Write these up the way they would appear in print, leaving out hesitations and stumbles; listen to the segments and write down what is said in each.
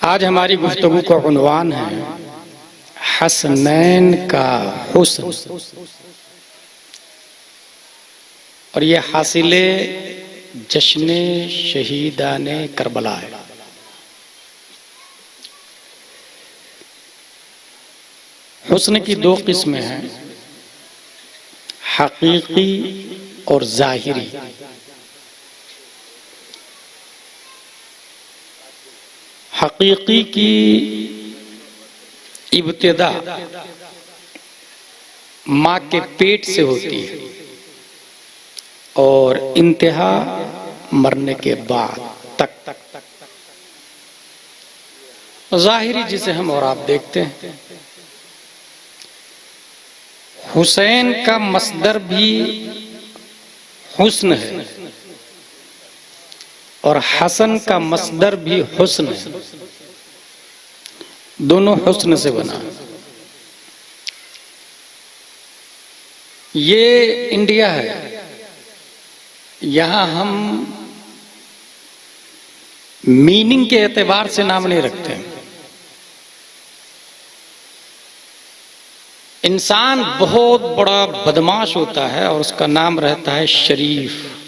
आज हमारी गुफ्तगू का उन्वान है हसनैन का हुस्न, और ये हासिले जश्न शहीदाने करबला है। हुस्न की दो किस्में हैं, हकीकी और जाहिरी। हकीकी की इब्तिदा माँ के पेट से होती है और इंतहा मरने के बाद तक। जाहिरी जिसे हम और आप देखते हैं, हुसैन का मसदर भी हुस्न है और हसन का मसदर भी हुस्न है, दोनों हुस्न से बना। ये इंडिया है, यहां हम मीनिंग के एतबार से नाम नहीं रखते। इंसान बहुत बड़ा बदमाश होता है और उसका नाम रहता है शरीफ।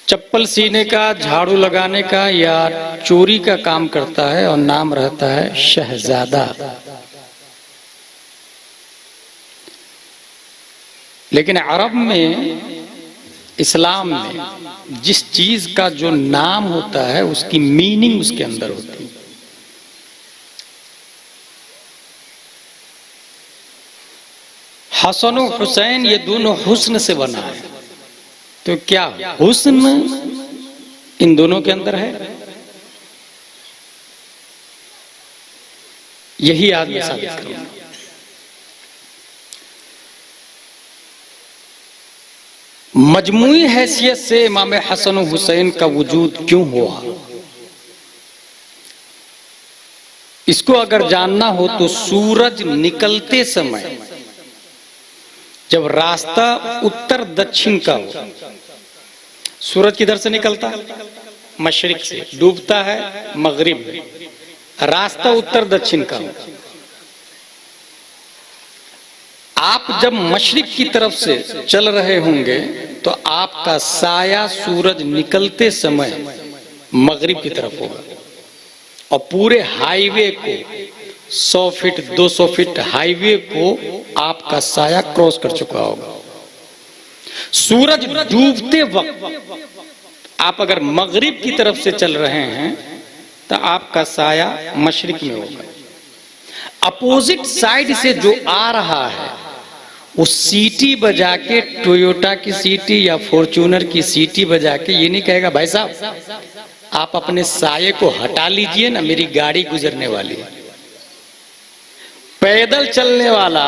चप्पल सीने का, झाड़ू लगाने का या चोरी का काम करता है और नाम रहता है शहजादा। लेकिन अरब में, इस्लाम में जिस चीज का जो नाम होता है उसकी मीनिंग उसके अंदर होती है। हसन और हुसैन ये दोनों हुस्न से बना है, तो क्या हुस्न इन दोनों के अंदर है? यही आज मैं साबित करूंगा। मजमूई हैसियत से इमाम हसन और हुसैन का वजूद क्यों हुआ, इसको अगर जानना हो तो सूरज निकलते समय जब रास्ता उत्तर दक्षिण का हो, सूरज किधर से निकलता? मशरिक से। डूबता है मगरिब में, रास्ता उत्तर दक्षिण का हो। आप जब मशरिक की तरफ से चल रहे होंगे तो आपका साया सूरज निकलते समय मगरिब की तरफ होगा और पूरे हाईवे को 100 फीट 200 फीट हाईवे को आपका साया क्रॉस कर चुका होगा। सूरज डूबते वक्त आप अगर मगरिब की तरफ से चल रहे हैं तो आपका साया मशरिक में होगा। अपोजिट साइड से जो आ रहा है वो सीटी बजा के, टोयोटा की सीटी या फॉर्च्यूनर की सीटी बजा के ये नहीं कहेगा भाई साहब आप अपने साये को हटा लीजिए ना, मेरी गाड़ी गुजरने वाली है। पैदल चलने वाला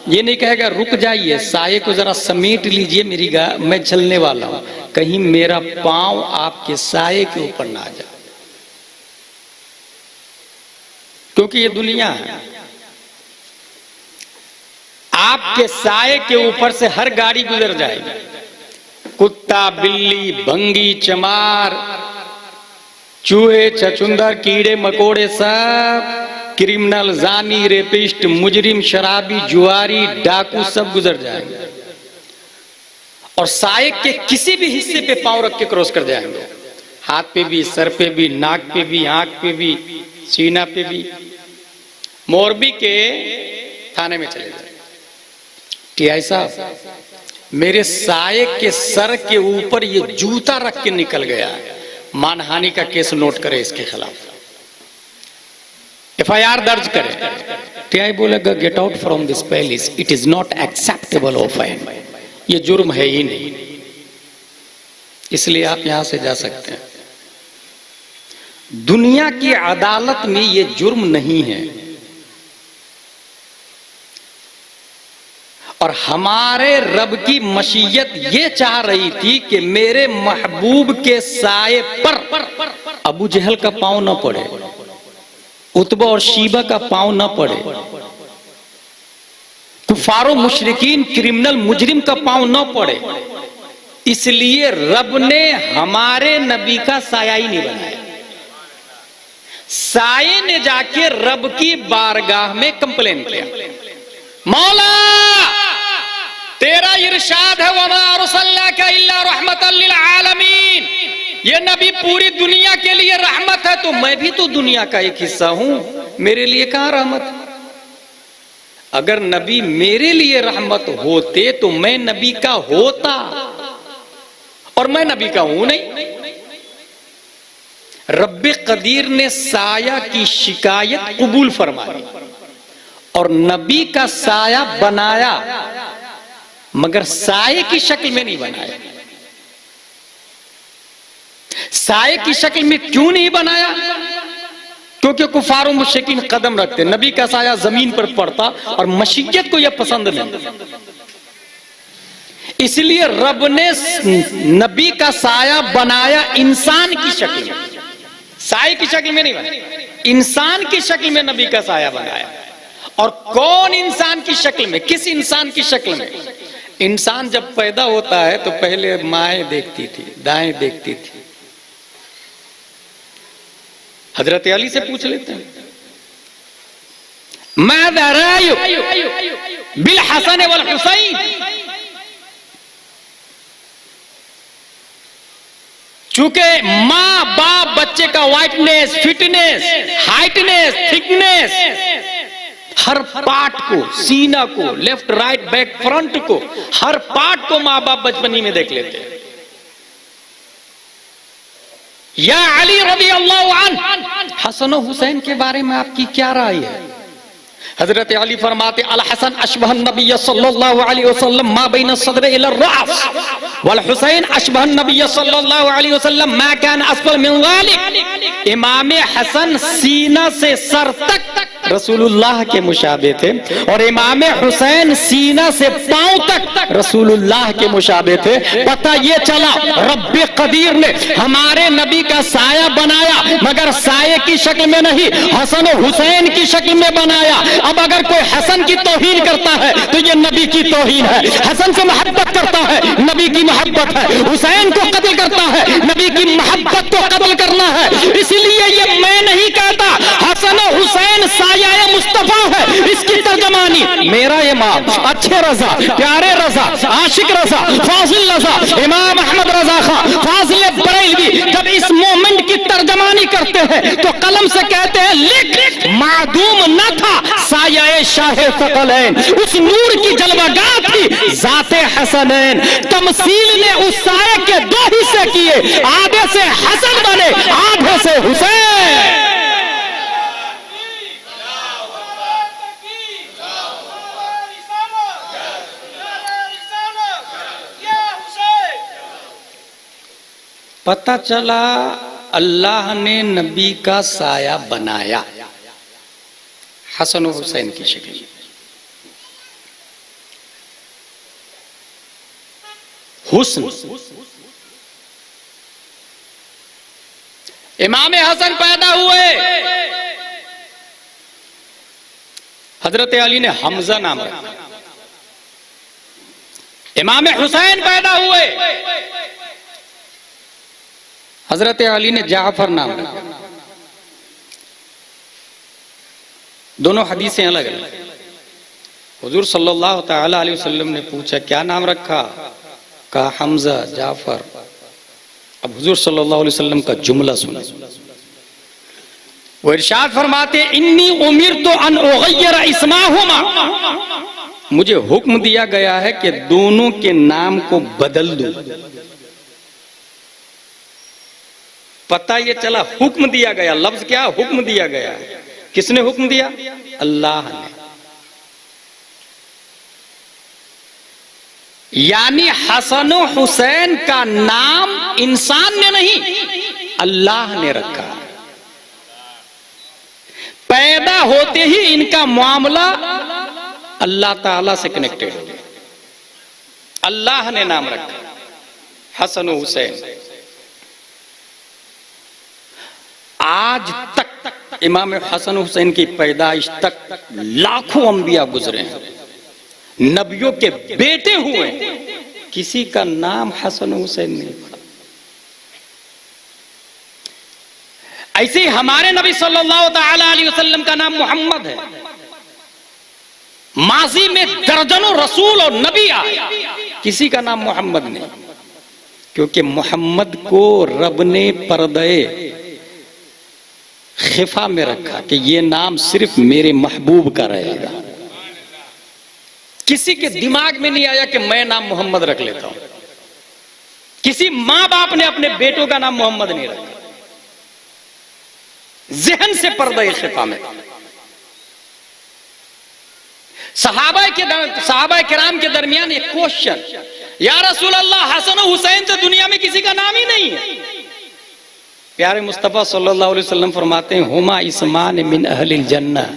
ये नहीं कहेगा रुक जाइए, साये को जरा समेट लीजिए, मैं चलने वाला हूं, कहीं मेरा पांव आपके साये के ऊपर ना आ जाए। क्योंकि ये दुनिया है, आपके साये के ऊपर से हर गाड़ी गुजर जाएगी। कुत्ता, बिल्ली, भंगी, चमार, चूहे, छछूंदर, कीड़े मकोड़े, सब क्रिमिनल, जानी, रेपिस्ट, मुजरिम, शराबी, जुआरी, डाकू सब गुजर जाएंगे और साये के किसी भी हिस्से पे पांव रख के क्रॉस कर जाएंगे। हाथ पे भी, सर पे भी, नाक पे भी, आंख पे भी, सीना पे भी। मोरबी के थाने में चले जाए, टीआई साहब मेरे साये के सर के ऊपर ये जूता रख के निकल गया, मानहानि का केस नोट करे, इसके खिलाफ एफआईआर दर्ज करें। टीआई बोलेगा get out from this palace, it is not acceptable offence, ये जुर्म है ही नहीं, इसलिए आप यहां से जा सकते हैं। दुनिया की अदालत में ये जुर्म नहीं है और हमारे रब की मशीयत ये चाह रही थी कि मेरे महबूब के साये पर अबू जहल का पांव न पड़े, उतबा और शीबा का पांव न पड़े, कुफारो मुशरिकीन क्रिमिनल मुजरिम का पांव न पड़े, इसलिए रब ने हमारे नबी का साया ही नहीं बनाया। साये ने जाके रब की बारगाह में कंप्लेन किया, मौला तेरा इरशाद है वमा अरसलनाका इल्ला रहमतल लिल आलमीन, ये नबी पूरी दुनिया के लिए रहमत है, तो मैं भी तो दुनिया का एक हिस्सा हूं, मेरे लिए कहां रहमत? अगर नबी मेरे लिए रहमत होते तो मैं नबी का होता, और मैं नबी का हूं नहीं। रब्बे कदीर ने साया की शिकायत कबूल फरमाई और नबी का साया बनाया, मगर साये की शक्ल में नहीं बनाया। साये की शक्ल में क्यों नहीं बनाया? क्योंकि कुफार मुशरिकीन कदम रखते, नबी का साया जमीन पर पड़ता और मशीयत को यह पसंद नहीं, इसलिए रब ने नबी का साया बनाया इंसान की शक्ल में, साये की शक्ल में नहीं बनाया, इंसान की शक्ल में नबी का साया बनाया। और कौन इंसान की शक्ल में? किस इंसान की शक्ल में? इंसान जब पैदा होता है तो पहले माएं देखती थी, दाएं देखती थी। हजरत अली से पूछ लेते हैं, माज़ा रायुक बिल हसन वल हुसैन, चूंकि मां बाप बच्चे का वाइटनेस, फिटनेस, हाइटनेस, थिकनेस, हर पार्ट को, सीना को, लेफ्ट राइट बैक फ्रंट को, हर पार्ट को मां बाप बचपनी में देख लेते हैं। या अली रज़ी अल्लाहु अन्हु, हसन और हुसैन के बारे में आपकी क्या राय है? हजरत अली फरमाते, अल हसन अशबहन नबी सल्लल्लाहु अलैहि वसल्लम मा बैन सद्र इला रास, वल हुसैन अशबहन नबी सल्लल्लाहु अलैहि वसल्लम मा कान असफल मिन ज़ालिक। इमाम हसन सीना से सर तक रसूलुल्लाह के मुशाबे थे और इमाम हुसैन सीना से पांव तक रसूलुल्लाह के मुशाबे थे। पता ये चला रब्बे कदीर ने हमारे नबी का साया बनाया, मगर साये की शक्ल में नहीं, हसन और हुसैन की शक्ल में बनाया। अब अगर कोई हसन की तौहीन करता है तो ये नबी की तौहीन है, हसन से मोहब्बत करता है नबी की मोहब्बत है, हुसैन को कत्ल करता है नबी की मोहब्बत को कत्ल करना है। इसलिए ये मैं नहीं कहता, हसन और हुसैन साया मुस्तफा है, इसकी तर्जमानी मेरा इमाम अच्छे रजा, प्यारे रजा, आशिक रजा, फाजिल रजा, इमाम अहमद रजा खां फाजिल बरेलवी जब इस मोमेंट की तर्जमानी करते हैं तो कलम से कहते हैं, लिख मादूम न था साया शाहे सकलैन, उस नूर की जलवागाह थी जाते हसनैन। तमसील ने उस साये के दो हिस्से किए, आधे से हसन बने, आधे से हुसैन। पता चला अल्लाह ने नबी का साया बनाया हसन और हुसैन की शक्ल में। हुस्न, इमाम हसन पैदा हुए, हजरत अली ने हमजा नाम रखा। इमाम हुसैन पैदा हुए, हजरत अली ने जाफर नाम रखा। दोनों हदीसें अलग अलग। हुजूर सल्लल्लाहु ताला अलैहि वसल्लम ने पूछा क्या नाम रखा? कहा हमजा, जाफर। अब हुजूर सल्लल्लाहु अलैहि वसल्लम का जुमला सुना, वो इरशाद फरमाते, इन्नी उमिरतु अन उगय्यिरा इस्माहुमा, मुझे हुक्म दिया गया है कि दोनों के नाम को बदल दूं। पता ये चला हुक्म दिया गया, लफ्ज क्या? हुक्म दिया गया। किसने हुक्म दिया? अल्लाह ने। यानी हसन हुसैन का नाम इंसान ने नहीं, अल्लाह ने रखा। पैदा होते ही इनका मामला अल्लाह ताला से कनेक्टेड हो गया। अल्लाह ने नाम रखा हसन हुसैन। आज तक इमाम हसन हुसैन की पैदाइश तक लाखों अंबिया गुजरे हैं, नबियों के बेटे हुए किसी का नाम हसन हुसैन नहीं पड़ा। ऐसे ही हमारे नबी सल्लल्लाहु ताला अलैहि वसल्लम का नाम मोहम्मद है। माजी में दर्जनों रसूल और नबी आए, किसी का नाम मोहम्मद नहीं, क्योंकि मोहम्मद को रब ने पर्दे खिफा में रखा कि ये नाम सिर्फ मेरे महबूब का रहेगा। किसी के दिमाग में नहीं आया कि मैं नाम मोहम्मद रख लेता हूं। किसी मां बाप ने अपने बेटों का नाम मोहम्मद नहीं रखा, जहन से पर्दे खिफा में। सहाबा किराम के दरमियान एक क्वेश्चन, या रसूल अल्लाह, हसन और हुसैन से दुनिया में किसी का नाम ही नहीं है। प्यारे मुस्तफा सल्लल्लाहु अलैहि वसल्लम फरमाते हैं, हुमा इस्मान मिन अहलिल जन्नह,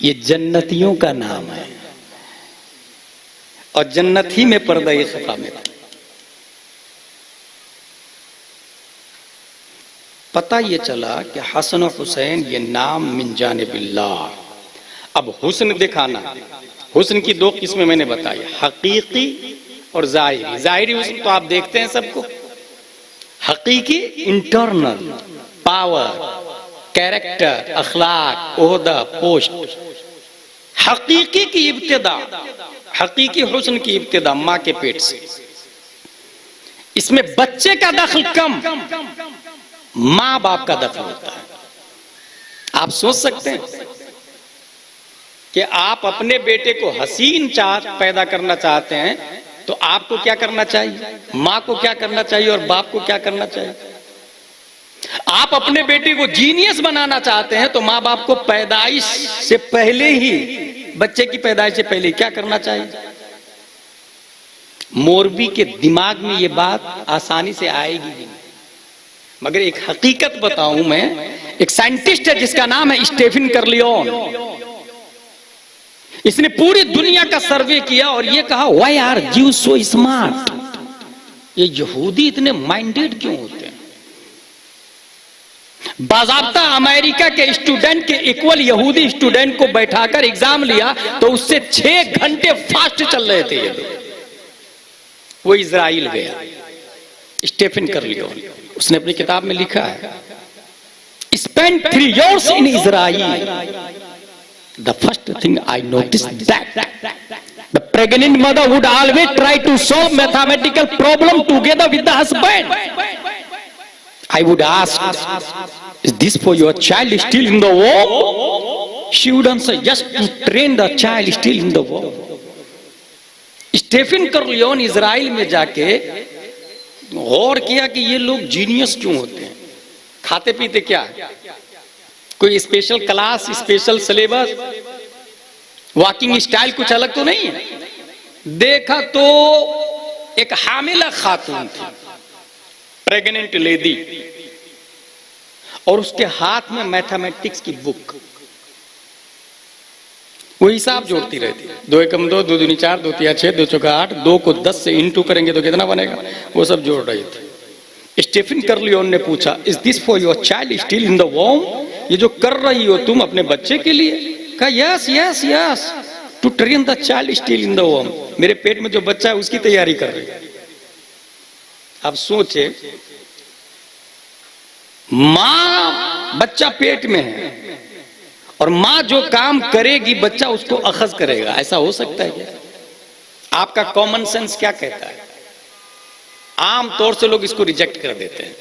ये जन्नतियों का नाम है। और जन्नत ही में पर्दा खिफा में था। पता ये चला कि हसन और हुसैन ये नाम मिन जानिबिल्लाह। अब हुस्न दिखाना, हुस्न की दो किस्में मैंने बताई, हकीकी और जाहिरी। जाहिरी हुस्न तो आप देखते हैं सबको, हकीकी इंटरनल पावर, कैरेक्टर, अखलाक, ओहदा, पोस्ट। हकीकी की इब्तिदा, हकीकी हुस्न की इब्तिदा मां के पेट से। इसमें बच्चे का दखल कम, मां बाप का दखल होता है। आप सोच सकते हैं कि आप अपने बेटे को हसीन पैदा करना चाहते हैं तो आपको क्या करना चाहिए, मां को क्या करना चाहिए और बाप को क्या करना चाहिए। आप अपने बेटे को जीनियस बनाना चाहते हैं तो मां बाप को पैदाइश से पहले ही, बच्चे की पैदाइश से पहले क्या करना चाहिए। मोरबी के दिमाग में ये बात आसानी से आएगी नहीं, मगर एक हकीकत बताऊं मैं। एक साइंटिस्ट है जिसका नाम है स्टीफन कर्लियोन। इसने पूरी दुनिया का सर्वे किया और ये कहा, व्हाई आर ज्यू सो स्मार्ट, ये यहूदी इतने माइंडेड क्यों होते हैं। बाज़ाब्ता अमेरिका के स्टूडेंट के इक्वल यहूदी स्टूडेंट को बैठाकर एग्जाम लिया तो उससे 6 घंटे फास्ट चल रहे थे ये लोग। वो इजराइल गया, स्टीफन कर्लियोन, उसने अपनी किताब में लिखा है, spend 3 years in Israel. The first thing I noticed that the pregnant mother would always try to solve mathematical problem together with the husband. I would ask, is this for your child still in the womb? She would answer, yes, to train the child still in the womb. Stephen Corleone Israel में जाके गौर किया कि ये लोग genius क्यों होते हैं। खाते पीते क्या, कोई special class, special syllabus, walking style कुछ अलग तो नहीं है। देखा तो एक हामिला खातून थी, प्रेग्नेंट लेडी, और उसके हाथ में मैथमेटिक्स की बुक। वो हिसाब जोड़ती रहती, 2 एकम 2, 2 दूनी 4, 2 तिया 6, 2 चौका 8, 2 को 10 से इंटू करेंगे तो कितना बनेगा, वो सब जोड़ रही थी। स्टीफन कर्लियोन ने पूछा, is this for your child still in the womb, ये जो कर रही हो तुम अपने बच्चे के लिए। कहा yes yes yes, to train the child still in the womb, मेरे पेट में जो बच्चा है उसकी तैयारी कर रही है। अब सोचे, मां बच्चा पेट में है और मां जो काम करेगी बच्चा उसको अखज करेगा, ऐसा हो सकता है क्या? आपका कॉमन सेंस क्या कहता है? आम तौर से लोग इसको रिजेक्ट कर देते हैं।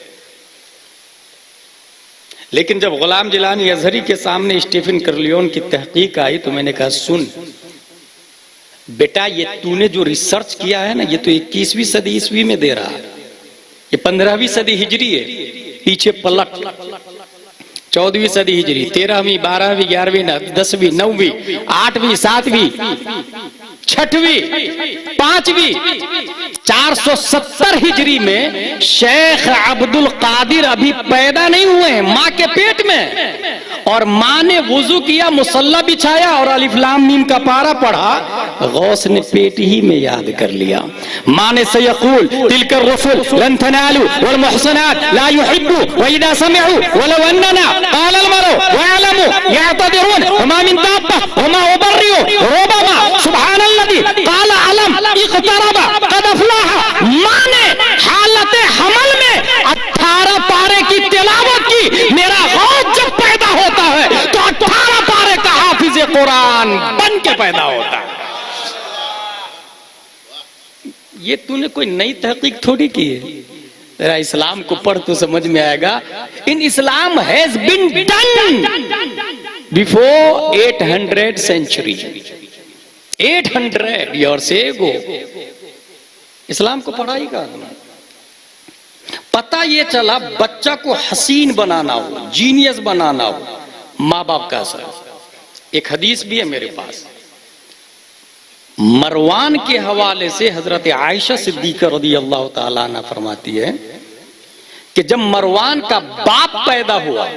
लेकिन जब गुलाम जिलानी अजहरी के सामने स्टीफन कर्लियोन की तहकीक आई तो मैंने कहा, सुन बेटा, ये तूने जो रिसर्च किया है ना, ये तो 21वीं सदी ईस्वी में दे रहा है, ये 15वीं सदी हिजरी है। पीछे पलट, 14वीं सदी हिजरी, 13वीं, 12वीं, 11वीं, 10वीं, 9वीं, 8वीं, 7वीं, 6वीं, 5वीं, 470 हिजरी में शेख अब्दुल कादिर अभी पैदा नहीं हुए हैं, मां के पेट में। और मां ने वुजू किया, मुसल्ला बिछाया और अलिफ लाम मीम का पारा पढ़ा, गौस ने पेट ही में याद कर लिया। मां ने सयक़ूल तिलकर रसूल लन तनालू वल मुहसनात ला युहिब्बु व इदा समिअू वलौ अन्ना क़ाल अल मरउ वयअलमु यअतदिरून वमा मिन दाब्बा वमा उबर्रिउ रब्बमा सुब्हानल्लज़ी क़ाल अलम इक़तरबा क़द अफलाह माने हालत हमल में 18 पारे की तिलावत की। मेरा गौस जब पैदा होता है तो 18 पारे का हाफिज कुरान बन के पैदा होता है। ये तूने कोई नई तहकीक थोड़ी की है, तेरा इस्लाम को पढ़ तो समझ में आएगा। In Islam has been done before 800 century, 800 years ago. Islam को पढ़ाई का पता ये चला बच्चा को हसीन बनाना हो, जीनियस बनाना हो, माँ बाप का असर। एक हदीस भी है मेरे पास, मरवान के हवाले से हजरत आयशा सिद्दीका रज़ियल्लाहु ताला अन्हा फरमाती है कि जब मरवान का बाप पैदा हुआ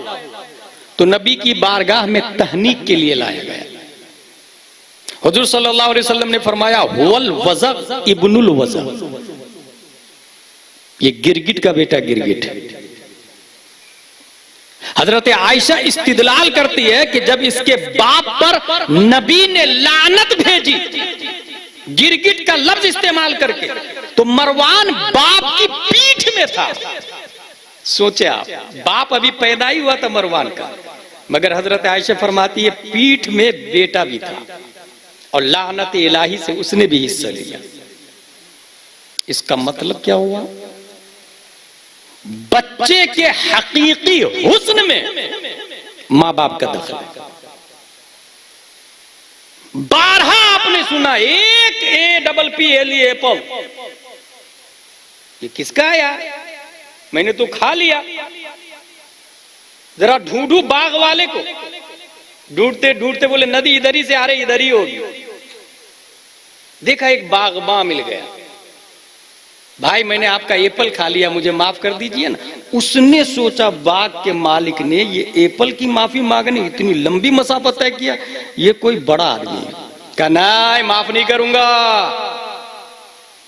तो नबी की बारगाह में तहनीक के लिए लाया गया। हुजूर सल्लल्लाहु अलैहि वसल्लम ने फरमाया हुवल वज़ग़ इब्नुल वज़ग़, ये गिरगिट का बेटा गिरगिट है। हजरत आयशा इस्तिदलाल करती है कि जब इसके बाप पर नबी ने लानत भेजी गिरगिट का लफ्ज इस्तेमाल करके, तो मरवान बाप की पीठ में था। सोचे आप, बाप अभी पैदा ही हुआ था मरवान का, मगर हजरत आयशा फरमाती है पीठ में बेटा भी था और लानत इलाही से उसने भी हिस्सा लिया। इसका मतलब क्या हुआ? बच्चे के हकीकी हुस्न में मां बाप का दखल है। बारहा आपने सुना एक APPLE एप्पल, ये किसका है यार? मैंने तो खा लिया। जरा ढूंढू बाग वाले को, ढूंढते ढूंढते बोले नदी इधर ही से आ रही, इधर ही होगी। देखा एक बागबान मिल गया, भाई मैंने आपका एप्पल खा लिया, मुझे माफ कर दीजिए ना। उसने सोचा बाग के मालिक ने ये एप्पल की माफी मांगनी, इतनी लंबी मसाफत तय किया, ये कोई बड़ा आदमी है। कहा नहीं, माफ नहीं करूंगा,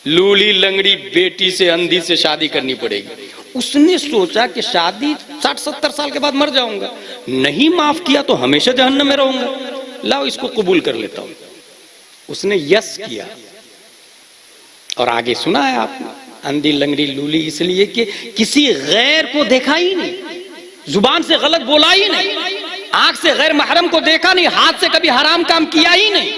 लूली लंगड़ी बेटी से अंधी से शादी करनी पड़ेगी। उसने सोचा कि शादी 60-70 साल के बाद मर जाऊंगा, नहीं माफ किया तो हमेशा जहन्नम में रहूंगा, लाओ इसको कबूल कर लेता हूं। उसने यस किया और आगे सुना है आपने, अंधी लंगड़ी लूली इसलिए कि किसी गैर को देखा ही नहीं, जुबान से गलत बोला ही नहीं, आंख से गैर महरम को देखा नहीं, हाथ से कभी हराम काम किया ही नहीं।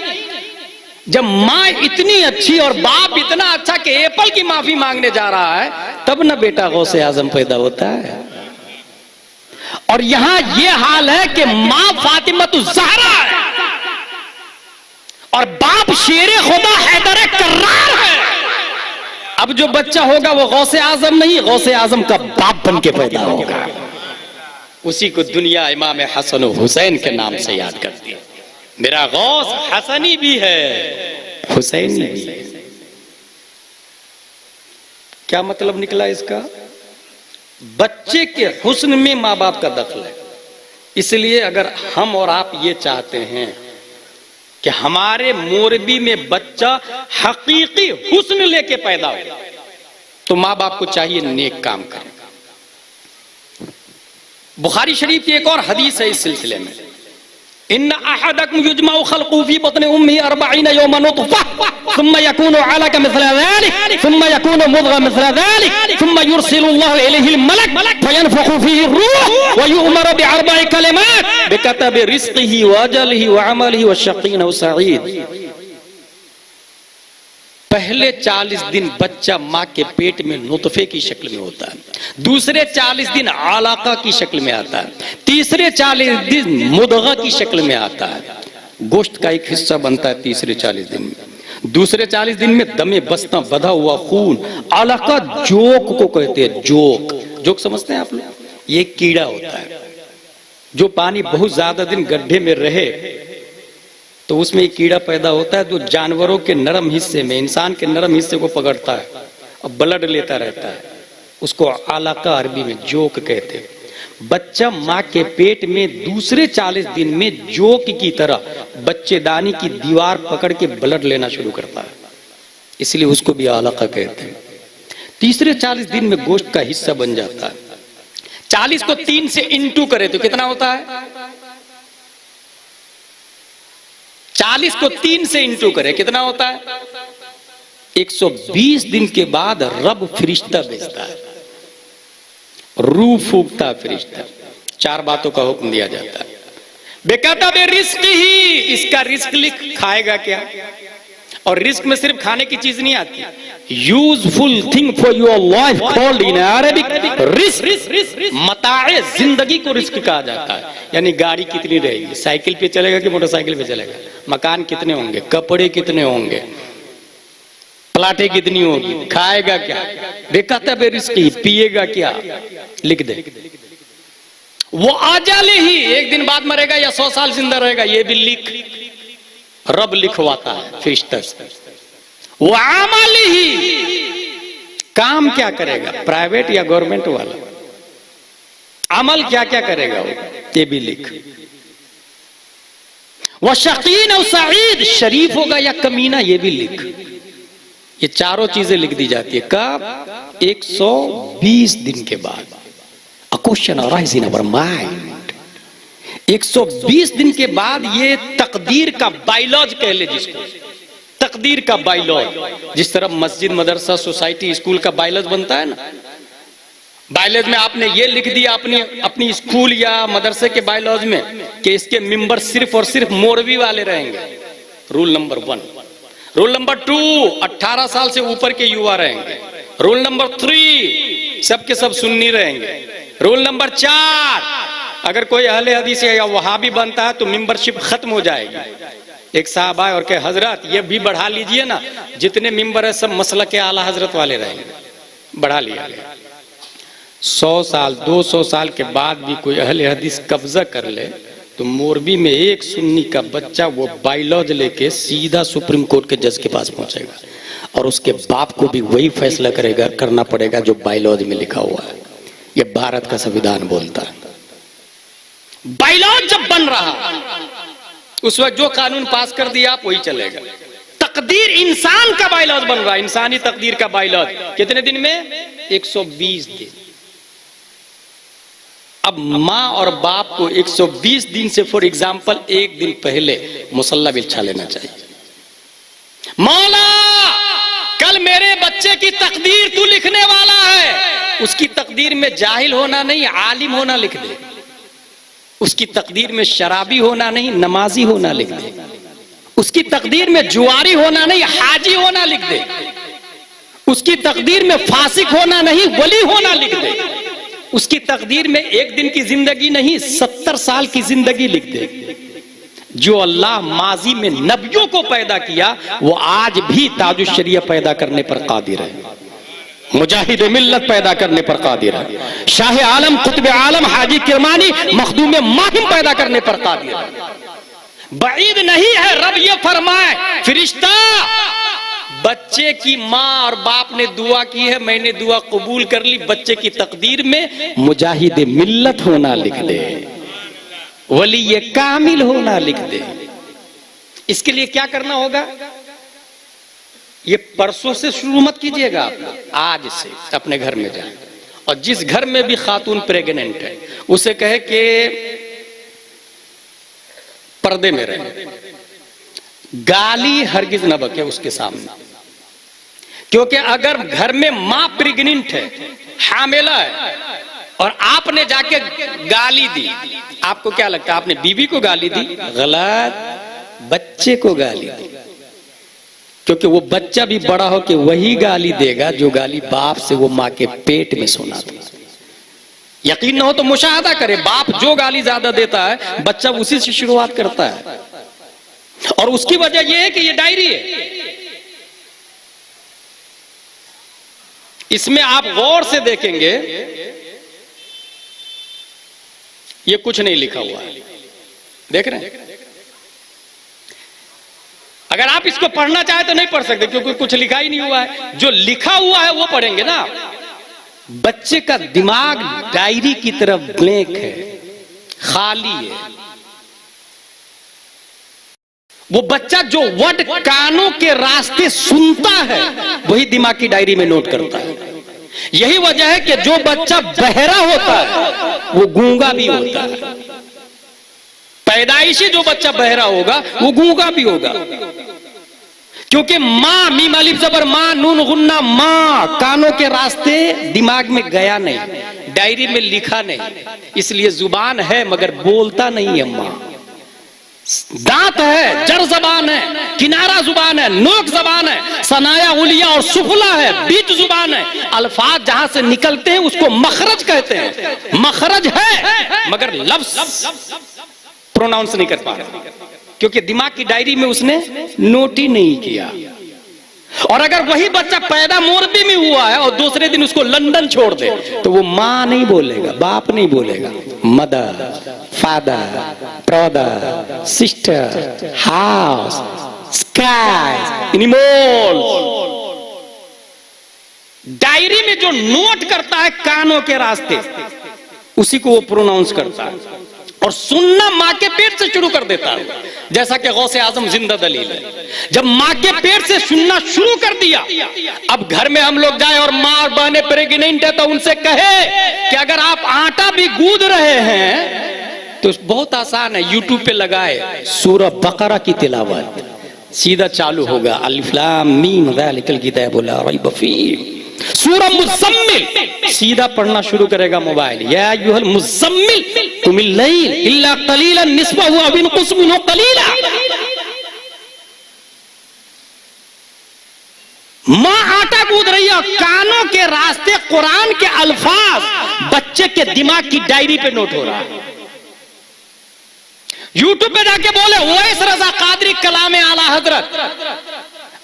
जब माँ इतनी अच्छी और बाप इतना अच्छा कि एप्पल की माफी मांगने जा रहा है, तब ना बेटा गौसे आजम पैदा होता है। और यहां यह हाल है कि माँ फातिमतुज़ ज़हरा है और बाप शेरे खुदा हैदर कर्रार है। अब जो बच्चा होगा वो गौसे आजम नहीं, गौसे आजम का बाप बन के पैदा होगा। उसी को दुनिया इमाम हसन हुसैन के नाम से याद करती है। मेरा गौस हसनी भी है, हुसैनी भी है। क्या मतलब निकला इसका? बच्चे के हुस्न में माँ बाप का दखल है। इसलिए अगर हम और आप ये चाहते हैं कि हमारे मोरबी में बच्चा हकीकी हुस्न लेके पैदा हो, तो माँ बाप को चाहिए नेक काम करें। बुखारी शरीफ की एक और हदीस है इस सिलसिले में, इन्ना अहदकुम युजमउ खल्क़ुहु फी बत्नि उम्मिही 40 यौमन नुतफ़ा सुम्मा यकूनु अलक़ा मिस्ला ज़ालिक सुम्मा यकूनु मुद्ग़ा मिस्ला ज़ालिक सुम्मा युरसिलुल्लाहु इलैहिल मलक फयनफ़ख़ु फ़ीहि रूह व यु'मरु बिअरबइ कलिमात बिकतबि रिज़्क़िही व अजलिही व अमलिही व शक़िय्युन अव सईद। पहले 40 दिन बच्चा माँ के पेट में नुतफे की शक्ल में होता है, दूसरे 40 दिन आलाका की शक्ल में आता है, तीसरे 40 दिन मुदगा की शक्ल में आता है। गोश्त का एक हिस्सा बनता है तीसरे 40 दिन में, दूसरे 40 दिन में दमे बसता बधा हुआ खून, आलाका जोक को कहते हैं। जोक, जोक समझते हैं आप लोग? ये कीड़ा होता है जो पानी बहुत ज्यादा दिन गड्ढे में रहे तो उसमें एक कीड़ा पैदा होता है जो जानवरों के नरम हिस्से में इंसान के नरम हिस्से को पकड़ता है और ब्लड लेता रहता है। उसको आलाका अरबी में जोक कहते हैं। बच्चा माँ के पेट में दूसरे 40 दिन में जोक की तरह बच्चेदानी की दीवार पकड़ के ब्लड लेना शुरू करता है, इसलिए उसको भी आलाका कहते हैं। तीसरे 40 दिन में गोश्त का हिस्सा बन जाता है। 40 को 3 से इंटू करे तो कितना होता है? 40 को 3 से इंटू करे कितना होता है? 120 दिन के बाद रब फरिश्ता भेजता है, रूह फूकता है फरिश्ता, 4 बातों का हुक्म दिया जाता है। बेकतब रिस्क ही, इसका रिस्क लिख, खाएगा क्या। और रिस्क में सिर्फ खाने की चीज नहीं आती, useful thing for your life called in Arabic risk. मताए जिंदगी को रिस्क कहा जाता है, यानी गाड़ी कितनी रहेगी, साइकिल पे चलेगा कि मोटरसाइकिल पे चलेगा, मकान कितने होंगे, कपड़े कितने होंगे, प्लाटें कितनी होगी, खाएगा क्या। बेकतब रिस्क ही, पिएगा क्या, लिख दे। वो आजाले ही, एक दिन बाद मरेगा या 100 साल जिंदा रहेगा, ये भी लिख, रब लिखवाता है फरिश्ता से। वो आमाल ही, काम क्या करेगा, प्राइवेट या गवर्नमेंट वाला, अमल क्या क्या करेगा वो, ये भी लिख। वह शकीन और सईद, शरीफ होगा या कमीना, ये भी लिख। ये चारों चीजें लिख दी जाती है। कब? 120 दिन के बाद। A question arises in our mind. 120 दिन के बाद ये तकदीर का बायलॉज कह ले जिसको, तकदीर का बायलॉज, जिस तरह मस्जिद, मदरसा, सोसाइटी, स्कूल का बायलॉज बनता है ना, बायलॉज में आपने ये लिख दिया अपनी स्कूल या मदरसे के बायलॉज में कि इसके मेंबर सिर्फ और सिर्फ मौलवी वाले रहेंगे, रूल नंबर 1। रूल नंबर 2, 18 साल से ऊपर के युवा रहेंगे। रूल नंबर 3, सबके सब सुन्नी रहेंगे। रूल नंबर 4, अगर कोई अहले हदीस या वहाबी बनता है तो मेंबरशिप खत्म हो जाएगी। एक साहब आए और कहे, हजरत ये भी बढ़ा लीजिए ना, जितने मेंबर है सब मसलक के आला हजरत वाले रहेंगे। बढ़ा लिया गया। 100 साल 200 साल के बाद भी कोई अहले हदीस कब्जा कर ले तो मोरबी में एक सुन्नी का बच्चा वो बायलॉज लेके सीधा सुप्रीम कोर्ट के जज के पास पहुंचेगा और उसके बाप को भी वही फैसला करना पड़ेगा जो बायलॉज में लिखा हुआ है। ये भारत का संविधान बोलता है। बायलॉज जब बन रहा उस वक्त जो कानून पास कर दिया आप वही चलेगा। तकदीर इंसान का बायलॉज बन रहा है, इंसानी तकदीर का बायलॉज। कितने दिन में? 120 दिन। अब माँ और बाप को 120 दिन से फॉर एग्जाम्पल एक दिन पहले मुसल्ला बिछा लेना चाहिए। मौला कल मेरे बच्चे की तकदीर तू लिखने वाला है, उसकी तकदीर में जाहिल होना नहीं आलिम होना लिख दे, उसकी तकदीर में शराबी होना नहीं नमाजी होना लिख दे, उसकी तकदीर में जुआरी होना नहीं हाजी होना लिख दे, उसकी तकदीर में फासिक होना नहीं वली होना लिख दे, उसकी तकदीर में एक दिन की जिंदगी नहीं 70 साल की जिंदगी लिख दे। जो अल्लाह माजी में नबियों को पैदा किया वो आज भी ताजुश शरिया पैदा करने पर कादिर है, मुजाहिद मिल्लत पैदा करने पर कादिर है, शाह आलम कुतुब आलम हाजी किरमानी मखदूम माहिम पैदा करने पर कादिर है। बईद नहीं है रब ये फरमाए फरिश्ता बच्चे की माँ और बाप ने दुआ की है, मैंने दुआ कबूल कर ली, बच्चे की तकदीर में मुजाहिद मिल्लत होना लिख दे, वली ये कामिल होना लिख दे। इसके लिए क्या करना होगा? ये परसों से शुरू मत कीजिएगा, आप आज से अपने घर में जाए और जिस घर में भी खातून प्रेग्नेंट है उसे कहे कि पर्दे में रहे, गाली हरगिज न बके उसके सामने, क्योंकि अगर घर में मां प्रेग्नेंट है हामिला है और आपने जाके गाली दी, आपको क्या लगता है आपने बीवी को गाली दी? गलत, बच्चे को गाली दी, क्योंकि वो बच्चा भी बड़ा हो के वही गाली देगा जो गाली बाप से वो मां के पेट में सुना था। यकीन ना हो तो मुशाहदा करे, बाप जो गाली ज्यादा देता है बच्चा उसी से शुरुआत करता है। और उसकी वजह यह है कि ये डायरी है, इसमें आप गौर से देखेंगे ये कुछ नहीं लिखा हुआ है, देख रहे हैं? अगर आप इसको पढ़ना चाहे तो नहीं पढ़ सकते क्योंकि कुछ लिखा ही नहीं हुआ है। जो लिखा हुआ है वो पढ़ेंगे ना। बच्चे का दिमाग डायरी की तरफ ब्लैंक है, खाली है। वो बच्चा जो वर्ड कानों के रास्ते सुनता है वही दिमाग की डायरी में नोट करता है। यही वजह है कि जो बच्चा बहरा होता है वो गूंगा भी होता है। पैदाइशी जो बच्चा बहरा होगा वो गूंगा भी होगा, क्योंकि मां, मीम अलिफ जबर मां, नून गुन्ना मां, कानों के रास्ते दिमाग में गया नहीं, डायरी में लिखा नहीं, इसलिए जुबान है मगर बोलता नहीं है मां। दांत है, जड़ जबान है, किनारा जुबान है, नोक जबान है, सनाया उलिया और सुफला है, बीच जुबान है। अल्फाज जहां से निकलते हैं उसको मखरज कहते हैं। मखरज है मगर लफ्ज प्रोनाउंस नहीं कर पा रहा, क्योंकि दिमाग की डायरी में उसने नोट ही नहीं किया। और अगर वही बच्चा पैदा मोरबी में हुआ है और दूसरे दिन उसको लंदन छोड़ दे, तो वो मां नहीं बोलेगा, बाप नहीं बोलेगा, mother, father, brother, sister, house, sky, animal. Diary में जो नोट करता है कानों के रास्ते, उसी को वो प्रोनाउंस करता है। और सुनना मां के पेट से शुरू कर देता है, जैसा कि गौसे आजम जिंदा दलील है। जब मां के पेट से सुनना शुरू कर दिया, अब घर में हम लोग जाए और मां बहने प्रेग्नेंट है तो उनसे कहे कि अगर आप आटा भी गूंद रहे हैं तो बहुत आसान है, यूट्यूब पे लगाए सूरह बकरा की तिलावत, सीधा चालू होगा अलिफ लाम मीम ज़ालिकल किताबु ला रैब फीह। सूरह मुज़म्मिल सीधा पढ़ना शुरू करेगा मोबाइल, या अय्युहल मुज़म्मिल कुमिल लैल इल्ला कलीलन निस्फहु अव इनकुस मिनहु कलीला। मां आटा गूंद रही है, कानों के रास्ते कुरान के अल्फाज बच्चे के दिमाग की डायरी पे नोट हो रहा है। यूट्यूब पे जाके बोले ओवैस रजा कादरी कलाम आला हजरत,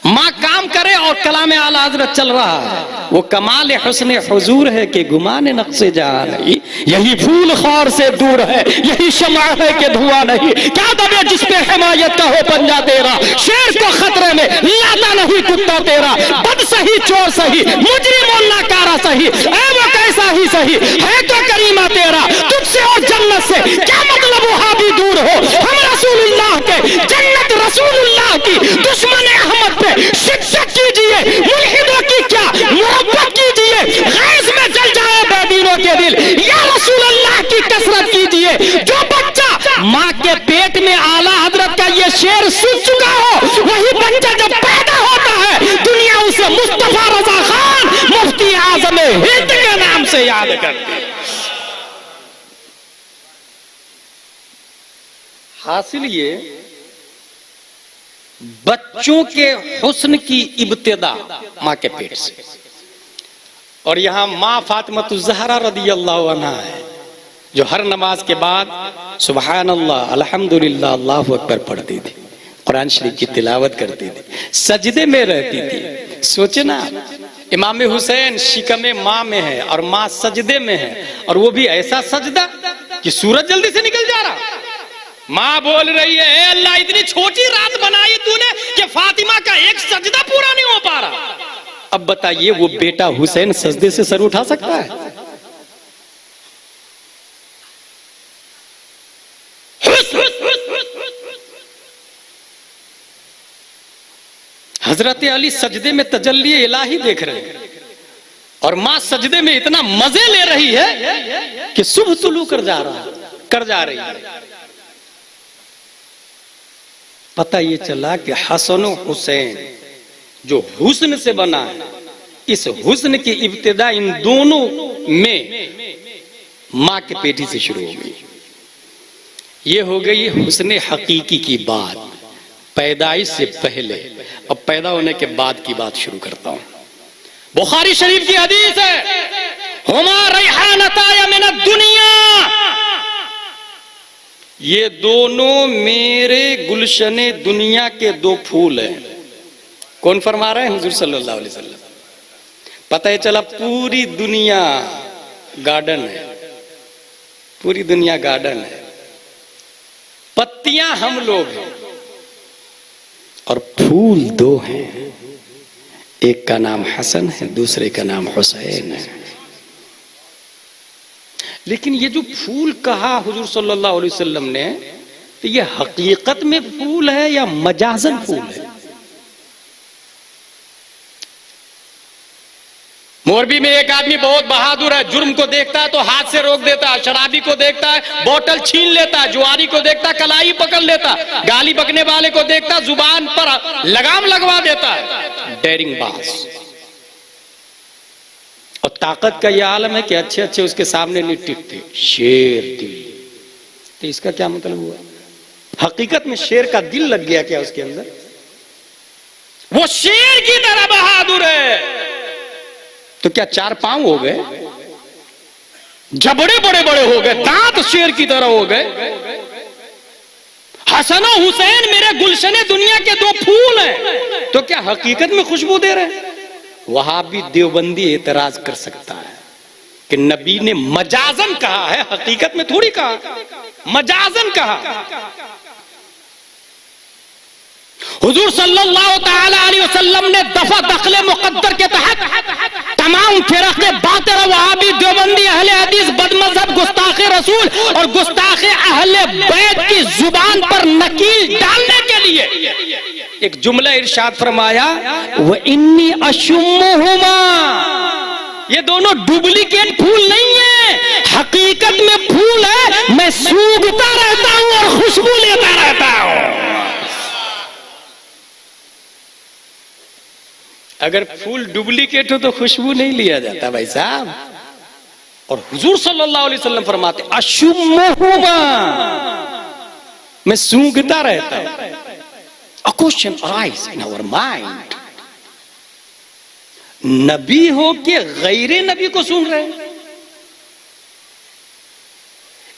मां काम करे और कलाम आला हजरत चल रहा है। वो कमाल हुस्न हुजूर है कि गुमान नक्शे जहां नहीं, यही फूल खार से दूर है, यही शमा है कि धुआं नहीं। क्या दबे जिस पे हिमायत का हो पंजा तेरा, शेर को खतरे में लाता नहीं कुत्ता तेरा। बद सही चोर सही मुजरिम नाकारा सही, ऐ वो कैसा ही सही है तो करीमा तेरा। तुझसे और जन्नत से क्या मतलब वहां भी दूर हो, हम रसूलुल्लाह के जन्नत रसूलुल्लाह की दुश्मन अहमद पे शिक्षक कीजिए, मुल्हिदों की क्या मोहब्बत कीजिए, गैस में जल जाए बेदीनों के दिल, या रसूल अल्लाह की कसरत कीजिए। जो बच्चा माँ के पेट में आला हजरत का ये शेर सुन चुका हो, वही बच्चा जब पैदा होता है दुनिया उसे मुस्तफा रजा खान मुफ्ती आजम हिंद के नाम से याद करती है। हासिल ये बच्चों के हुस्न की इब्तिदा मां के पेट से। और यहां मां फातिमातुज़ ज़हरा रदियल्लाहु अन्हा है, जो हर नमाज के बाद सुभान अल्लाह अल्हम्दुलिल्लाह अल्लाहु अकबर पढ़ती थी, कुरान शरीफ की तिलावत करती थी, सजदे में रहती थी। सोचे ना, इमाम हुसैन शिकमे मां में है और मां सजदे में है, और वो भी ऐसा सजदा कि सूरज जल्दी से निकल जा रहा। मां बोल रही है, ए अल्लाह इतनी छोटी रात बनाई तूने कि फातिमा का एक सजदा पूरा नहीं हो पा रहा। अब बताइए वो बेटा हुसैन सजदे से सर उठा सकता है? हजरत अली सजदे में तजल्ली इलाही देख रहे हैं और मां सजदे में इतना मजे ले रही है कि सुबह तुलू कर जा रही है। पता ये चला कि हसन और हुसैन जो हुस्न से बना है, इस हुस्न की इब्तिदा इन दोनों में मां के पेटी से शुरू हो गई। ये हो गई हुस्न हकीकी की बात, पैदाइश से पहले। अब पैदा होने के बाद की बात शुरू करता हूं। बुखारी शरीफ की हदीस है, हुमा रैहानताया मिन दुनिया, ये दोनों मेरे गुलशने दुनिया के दो फूल हैं। कौन फरमा रहे हैं? हुजूर सल्लल्लाहु अलैहि वसल्लम। पता है चला पूरी दुनिया गार्डन है, पूरी दुनिया गार्डन है, पत्तियां हम लोग हैं और फूल दो हैं, एक का नाम हसन है, दूसरे का नाम हुसैन है। लेकिन ये जो फूल कहा हुजूर सल्लल्लाहु अलैहि वसल्लम ने, तो ये हकीकत में फूल है या मजाजन फूल है? मोरबी में एक आदमी बहुत बहादुर है, जुर्म को देखता है तो हाथ से रोक देता है, शराबी को देखता है बोतल छीन लेता है, जुआरी को देखता है कलाई पकड़ लेता है, गाली बकने वाले को देखता है जुबान पर लगाम लगवा देता है। डेयरिंग बाज। और ताकत का यह आलम है कि अच्छे अच्छे उसके सामने नहीं टिकते, शेर दिल। तो इसका क्या मतलब हुआ? हकीकत में शेर का दिल लग गया क्या उसके अंदर? वो शेर की तरह बहादुर है। तो क्या 4 पांव हो गए, जबड़े बड़े बड़े हो गए, दांत शेर की तरह हो गए। हसन और हुसैन मेरे गुलशने दुनिया के 2 फूल हैं, तो क्या हकीकत में खुशबू दे रहे हैं? वहां भी देवबंदी एतराज कर सकता है कि नबी ने मजाजन कहा है, हकीकत में थोड़ी कहा, मजाजन कहा। हुजूर सल्लल्लाहु तआला अलैहि वसल्लम ने दफा दखले मुकद्दर के तहत तमाम फिरक़े बातिल, वहाबी, देवबंदी, अहले हदीस, बदमज़हब, गुस्ताखे रसूल और गुस्ताखे अहले बैत की जुबान पर नकील डालने के लिए एक जुमला इरशाद फरमाया, व इन्नी अशुम्मुहुमा। ये दोनों डुप्लीकेट फूल नहीं है, हकीकत में फूल है। मैं सूंघता रहता हूं और खुशबू लेता रहता हूं। अगर फूल डुप्लीकेट हो तो खुशबू नहीं लिया जाता भाई साहब। और हुजूर सल्लल्लाहु अलैहि वसल्लम फरमाते अशुम्मुहुमा, मैं सूंघता रहता हूं। A question arises in our mind, नबी हो के गैरे नबी को सूंघ रहे हैं।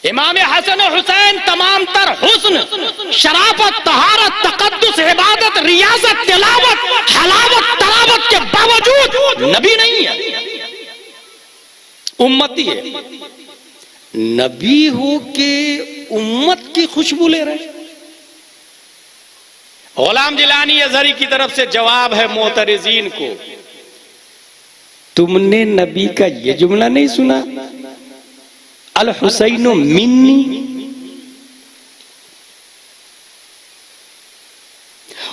इमाम हसन और हुसैन तमाम तर हुस्न, शराफत, तहारत, तकद्दुस, इबादत, रियाजत, तिलावत, हलावत, तरावत के बावजूद नबी नहीं है, उम्मती है। नबी हो के उम्मत की खुशबू ले रहे हैं। गुलाम जिलानी अज़हरी की तरफ से जवाब है मोतरजीन को, तुमने नबी का यह जुमला नहीं सुना, अल हुसैनो मिन्नी,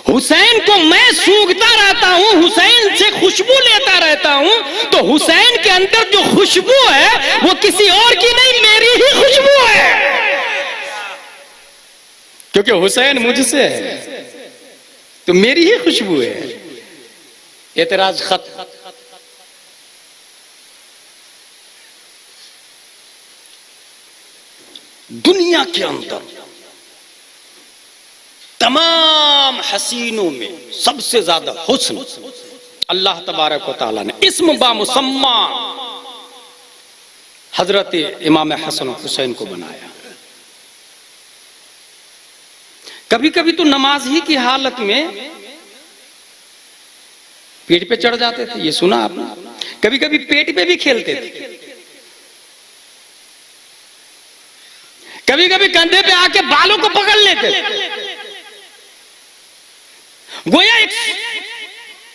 हुसैन को मैं सूंघता रहता हूं, हुसैन से खुशबू लेता रहता हूं। तो हुसैन के अंदर जो खुशबू है वो किसी और की नहीं, मेरी ही खुशबू है, क्योंकि हुसैन मुझसे है तो मेरी ही खुशबू है। एतराज खत्म। दुनिया के अंदर तमाम हसीनों में सबसे ज्यादा हुस्न अल्लाह तबारक व तआला ने इस्म बा मुसम्मा हजरत इमाम हसन और हुसैन को बनाया। कभी कभी तो नमाज ही की हालत में पेट पे चढ़ जाते थे, ये सुना आपने? कभी कभी पेट पे भी खेलते थे, कभी कभी कंधे पे आके बालों को पकड़ लेते थे। गोया एक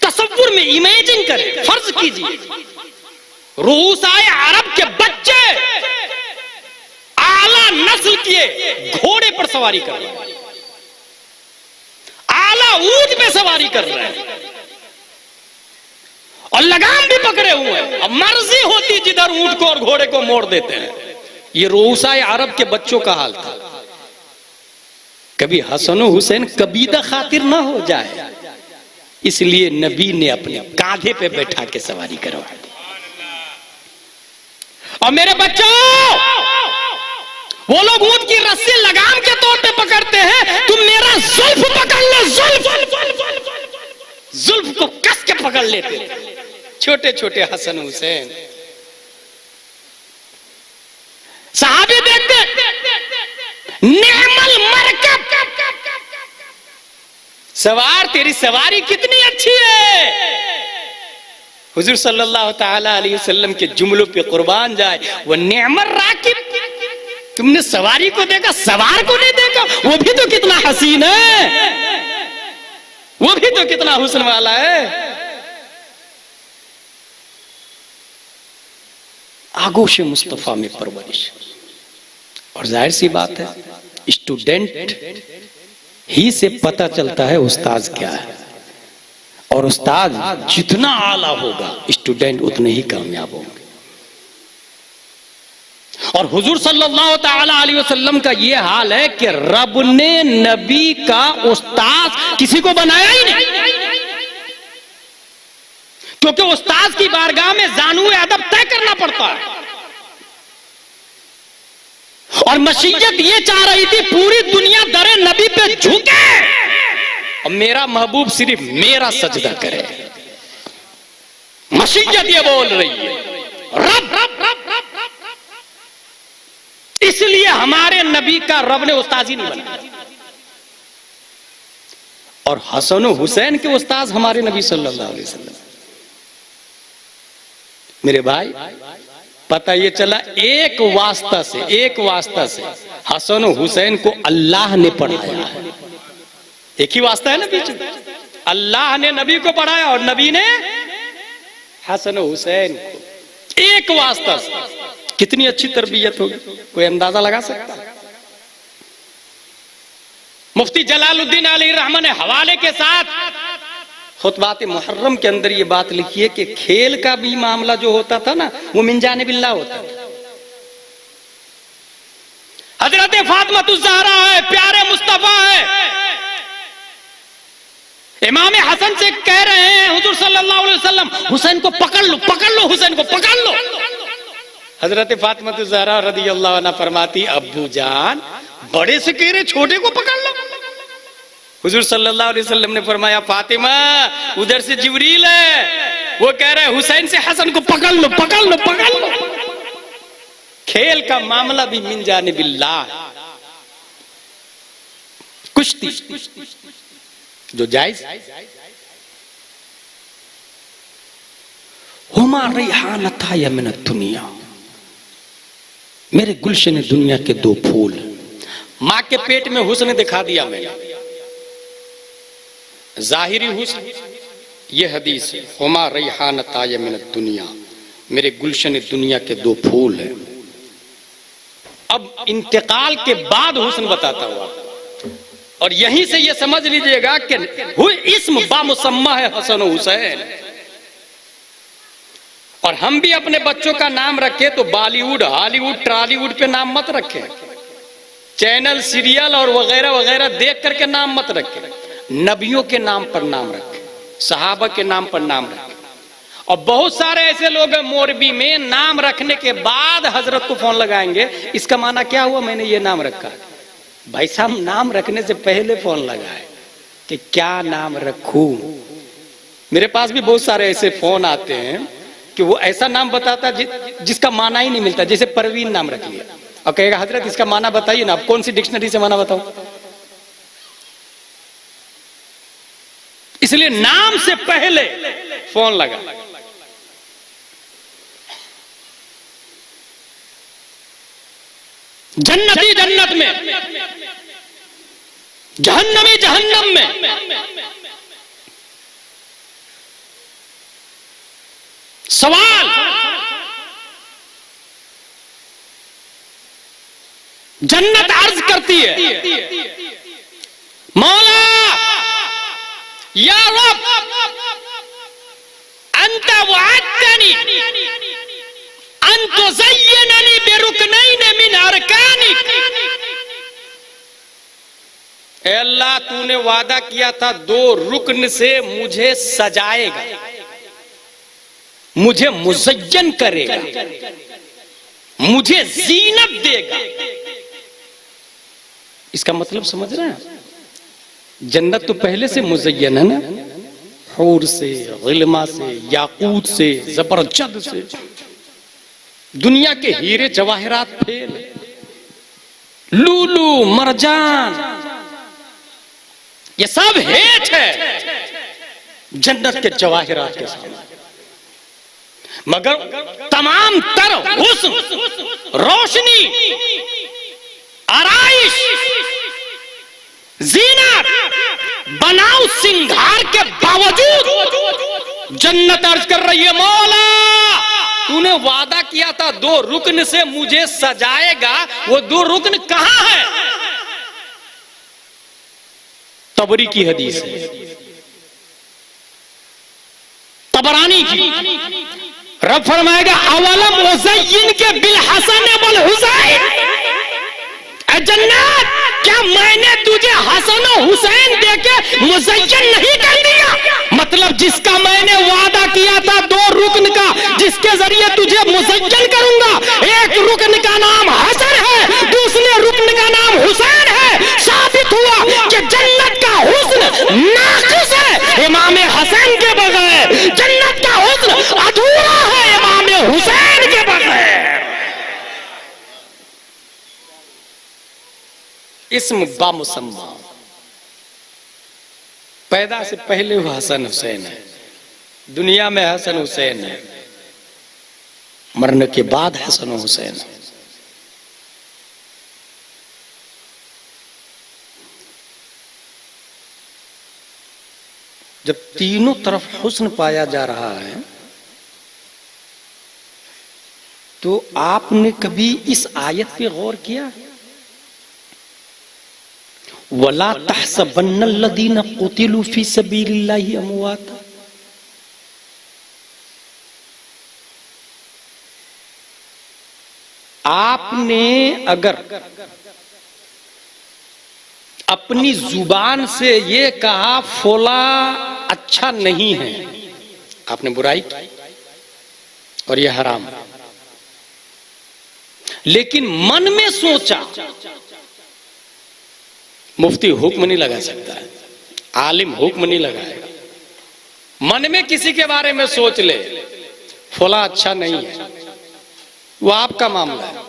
तसव्वुर में इमेजिन करें, फर्ज कीजिए रूसाए अरब के बच्चे आला नस्ल के घोड़े पर सवारी कर रहे हैं, आला ऊंट पे सवारी कर रहे हैं और लगाम भी पकड़े हुए हैं, अब मर्जी होती जिधर ऊंट को और घोड़े को मोड़ देते हैं। ये रूसाए अरब के बच्चों का हाल था। कभी हसन हुसैन कबीदा खातिर ना हो जाए, इसलिए नबी ने अपने कांधे पे बैठा के सवारी करवा दी। और मेरे बच्चों, वो लोग ऊंट की रस्सी लगाम के तौर पे पकड़ते हैं, तुम मेरा जुल्फ पकड़ लो, जुल्फ को कस के पकड़ लेते छोटे छोटे हसन हुसैन। सहाबी देखते नेमल मरकब, सवार तेरी सवारी कितनी अच्छी है। हुजूर सल्लल्लाहु तआला अलैहि वसल्लम के जुमलों पे कुर्बान जाए, वो नेमल राकिब, तुमने सवारी को देखा, सवार को नहीं देखा? वो भी तो कितना हसीन है, वो भी तो कितना हुस्न वाला है। आगोश मुस्तफा में परवरिश। और जाहिर सी बात है, स्टूडेंट ही से पता चलता है उस्ताद क्या है, और उस्ताद जितना आला होगा स्टूडेंट उतने ही कामयाब होंगे। और हुजूर सल्लल्लाहु ताला अलैहि वसल्लम का यह हाल है कि रब ने नबी का उस्ताद किसी को बनाया ही नहीं, क्योंकि उस्ताद की बारगाह में जानू अदब तय करना पड़ता है। और मशीयत ये चाह रही थी पूरी दुनिया दरे नबी पे झुके और मेरा महबूब सिर्फ मेरा सजदा करे। मशीयत ये बोल रही है, रब रब रब रब रब। इसलिए हमारे नबी का रब ने उस्ताद ही नहीं बनाया। और हसन हुसैन के उस्ताद हमारे नबी सल्लल्लाहु अलैहि वसल्लम। मेरे भाई पता ये चला एक वास्ता से हसन हुसैन को अल्लाह ने पढ़ाया है। एक ही वास्ता है ना पीछे, अल्लाह ने नबी को पढ़ाया और नबी ने हसन हुसैन को। एक वास्ता से कितनी अच्छी तरबियत होगी, कोई अंदाजा लगा सकता है? मुफ्ती जलालुद्दीन अली रहमान ने हवाले के साथ खुतबात मुहर्रम के अंदर ये बात लिखी है कि खेल का भी मामला जो होता था ना वो मिन जानिबिल्लाह होता था। हजरत फातिमा ज़हरा है, प्यारे मुस्तफा है, इमाम हसन से कह रहे हैं हुजूर सल्लल्लाहु अलैहि वसल्लम हुसैन को पकड़ लो, हुसैन को पकड़ लो। हजरत फातिमा ज़हरा रदियल्लाहु अन्हा फरमाती अब्बू जान बड़े से कह रहे छोटे को पकड़ लो। हुजूर सल्लल्लाहु अलैहि वसल्लम ने फरमाया फातिमा उधर से जिब्रील है, वो कह रहे हुसैन से हसन को पकड़ लो, पकड़ लो, पकड़ लो। खेल का मामला भी मिन जानिबिल्लाह, कुश्ती जो जायज। हुमा रिहानता यमिन दुनिया, मेरे गुलशन दुनिया के दो फूल। मां के पेट में हुस्न दिखा दिया मैंने, जाहिरी हुस्न। ये हदीस है, हुमा रिहानता यमिन दुनिया, मेरे गुलशन दुनिया के दो फूल हैं। अब इंतकाल के बाद हुस्न बताता हुआ, और यहीं से ये समझ लीजिएगा कि इस्म बामुसम्मा है हसन हुसैन। और हम भी अपने बच्चों का नाम रखें तो बॉलीवुड, हॉलीवुड, टॉलीवुड पे नाम मत रखें, चैनल, सीरियल और वगैरह वगैरह देख करके नाम मत रखें। नबियों के नाम पर नाम रखें, सहाबा के नाम पर नाम रखें। और बहुत सारे ऐसे लोग हैं मोरबी में नाम रखने के बाद हजरत को फोन लगाएंगे, इसका माना क्या हुआ मैंने ये नाम रखा। भाई साहब नाम रखने से पहले फोन लगाए कि क्या नाम रखूं। मेरे पास भी बहुत सारे ऐसे फोन आते हैं कि वो ऐसा नाम बताता जिसका माना ही नहीं मिलता, जैसे परवीन नाम रख लिया और कहेगा हजरत इसका माना बताइए ना, आप कौन सी डिक्शनरी से माना बताऊं। इसलिए नाम से पहले फोन लगा। जन्नती जन्नत में, जहन्नमी जहन्नम में। सवाल, जन्नत अर्ज करती है मौला या रब अंत वअदतनी अन तुज़य्यिननी बिरुकनैन मिन अरकानिक। ऐ अल्लाह तूने वादा किया था दो रुकन से मुझे सजाएगा, मुझे मुज़य्यन करेगा, मुझे जीनत देगा। इसका मतलब समझ रहे हैं? जन्नत तो पहले से मुज़य्यन है ना, हूर से, गिलमा से, याकूत से, जबरजद से, दुनिया के हीरे जवाहरात फेल, लूलू मरजान, ये सब हेठ है जन्नत के जवाहरात के सामने। मगर तमाम तर हुस्न, रोशनी, आराइश, जीनत, बनाव, सिंगार के बावजूद जन्नत अर्ज कर रही है मौला तूने वादा किया था दो रुकन से मुझे सजाएगा, वो दो रुकन कहां है? तबरी की हदीस है। तबरानी की। रब फरमाएगा अवलम उज़य्यिन के बिल हसन वल हुसैन, ऐ जन्नत क्या मैंने तुझे हसन और हुसैन देके मुज़य्यन नहीं कर दिया? मतलब जिसका मैंने वादा किया था 2 रुकन का, जिसके जरिए तुझे मुज़य्यन करूंगा, एक रुकन का नाम हसन है, दूसरे रुकन का नाम हुसैन है। साबित हुआ कि जन्नत का हुस्न नाक़िस है इमाम हसन के बगैर, जन्नत का हुस्न अधूरा है इमाम हुसैन के बगैर। इस्म बामुसम्मा, पैदा से पहले वो हसन हुसैन है, दुनिया में हसन हुसैन है, मरने के बाद हसन हुसैन है। जब तीनों तरफ हुस्न पाया जा रहा है तो आपने कभी इस आयत पे गौर किया? वला तहसबन्नल्लज़ीना क़ुतिलू फ़ी सबीलिल्लाहि अमवाता, आपने अगर अपनी जुबान से ये कहा फोला अच्छा नहीं है, आपने बुराई की और ये हराम, लेकिन मन में सोचा, मुफ्ती हुक्म नहीं लगा सकता है, आलिम हुक्म नहीं लगाएगा, मन में किसी के बारे में सोच ले फोला अच्छा नहीं है, वो आपका मामला है,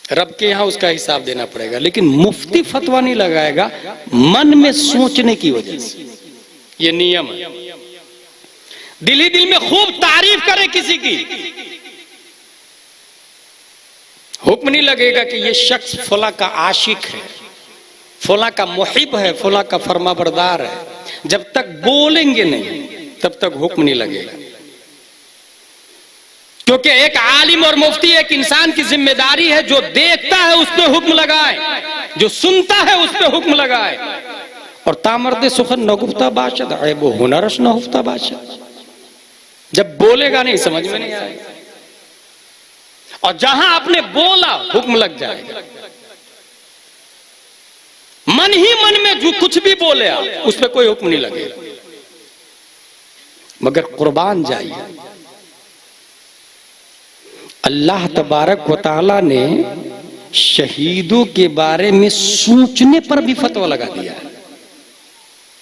रब के यहां उसका हिसाब देना पड़ेगा, लेकिन मुफ्ती फतवा नहीं लगाएगा मन में सोचने की वजह से। ये नियम है। दिल ही दिल में खूब तारीफ करे किसी की, हुक्म नहीं लगेगा कि ये शख्स फला का आशिक है, फला का मुहिब है, फला का फरमाबरदार है। जब तक बोलेंगे नहीं तब तक हुक्म नहीं लगेगा, क्योंकि एक आलिम और मुफ्ती एक इंसान की जिम्मेदारी है, जो देखता है उस पर हुक्म लगाए, जो सुनता है उस पर हुक्म लगाए। और तामर्द सुखन नगुफ्ता बाशद वो हुनरश न हुफ्ता बाशद, जब बोलेगा नहीं समझ में नहीं आएगा, और जहां आपने बोला हुक्म लग जाएगा। मन ही मन में जो कुछ भी बोले आप उस पर कोई हुक्म नहीं लगेगा, मगर कुर्बान जाइए, अल्लाह तबारक व तआला ने शहीदों के बारे में सोचने पर भी फतवा लगा दिया है।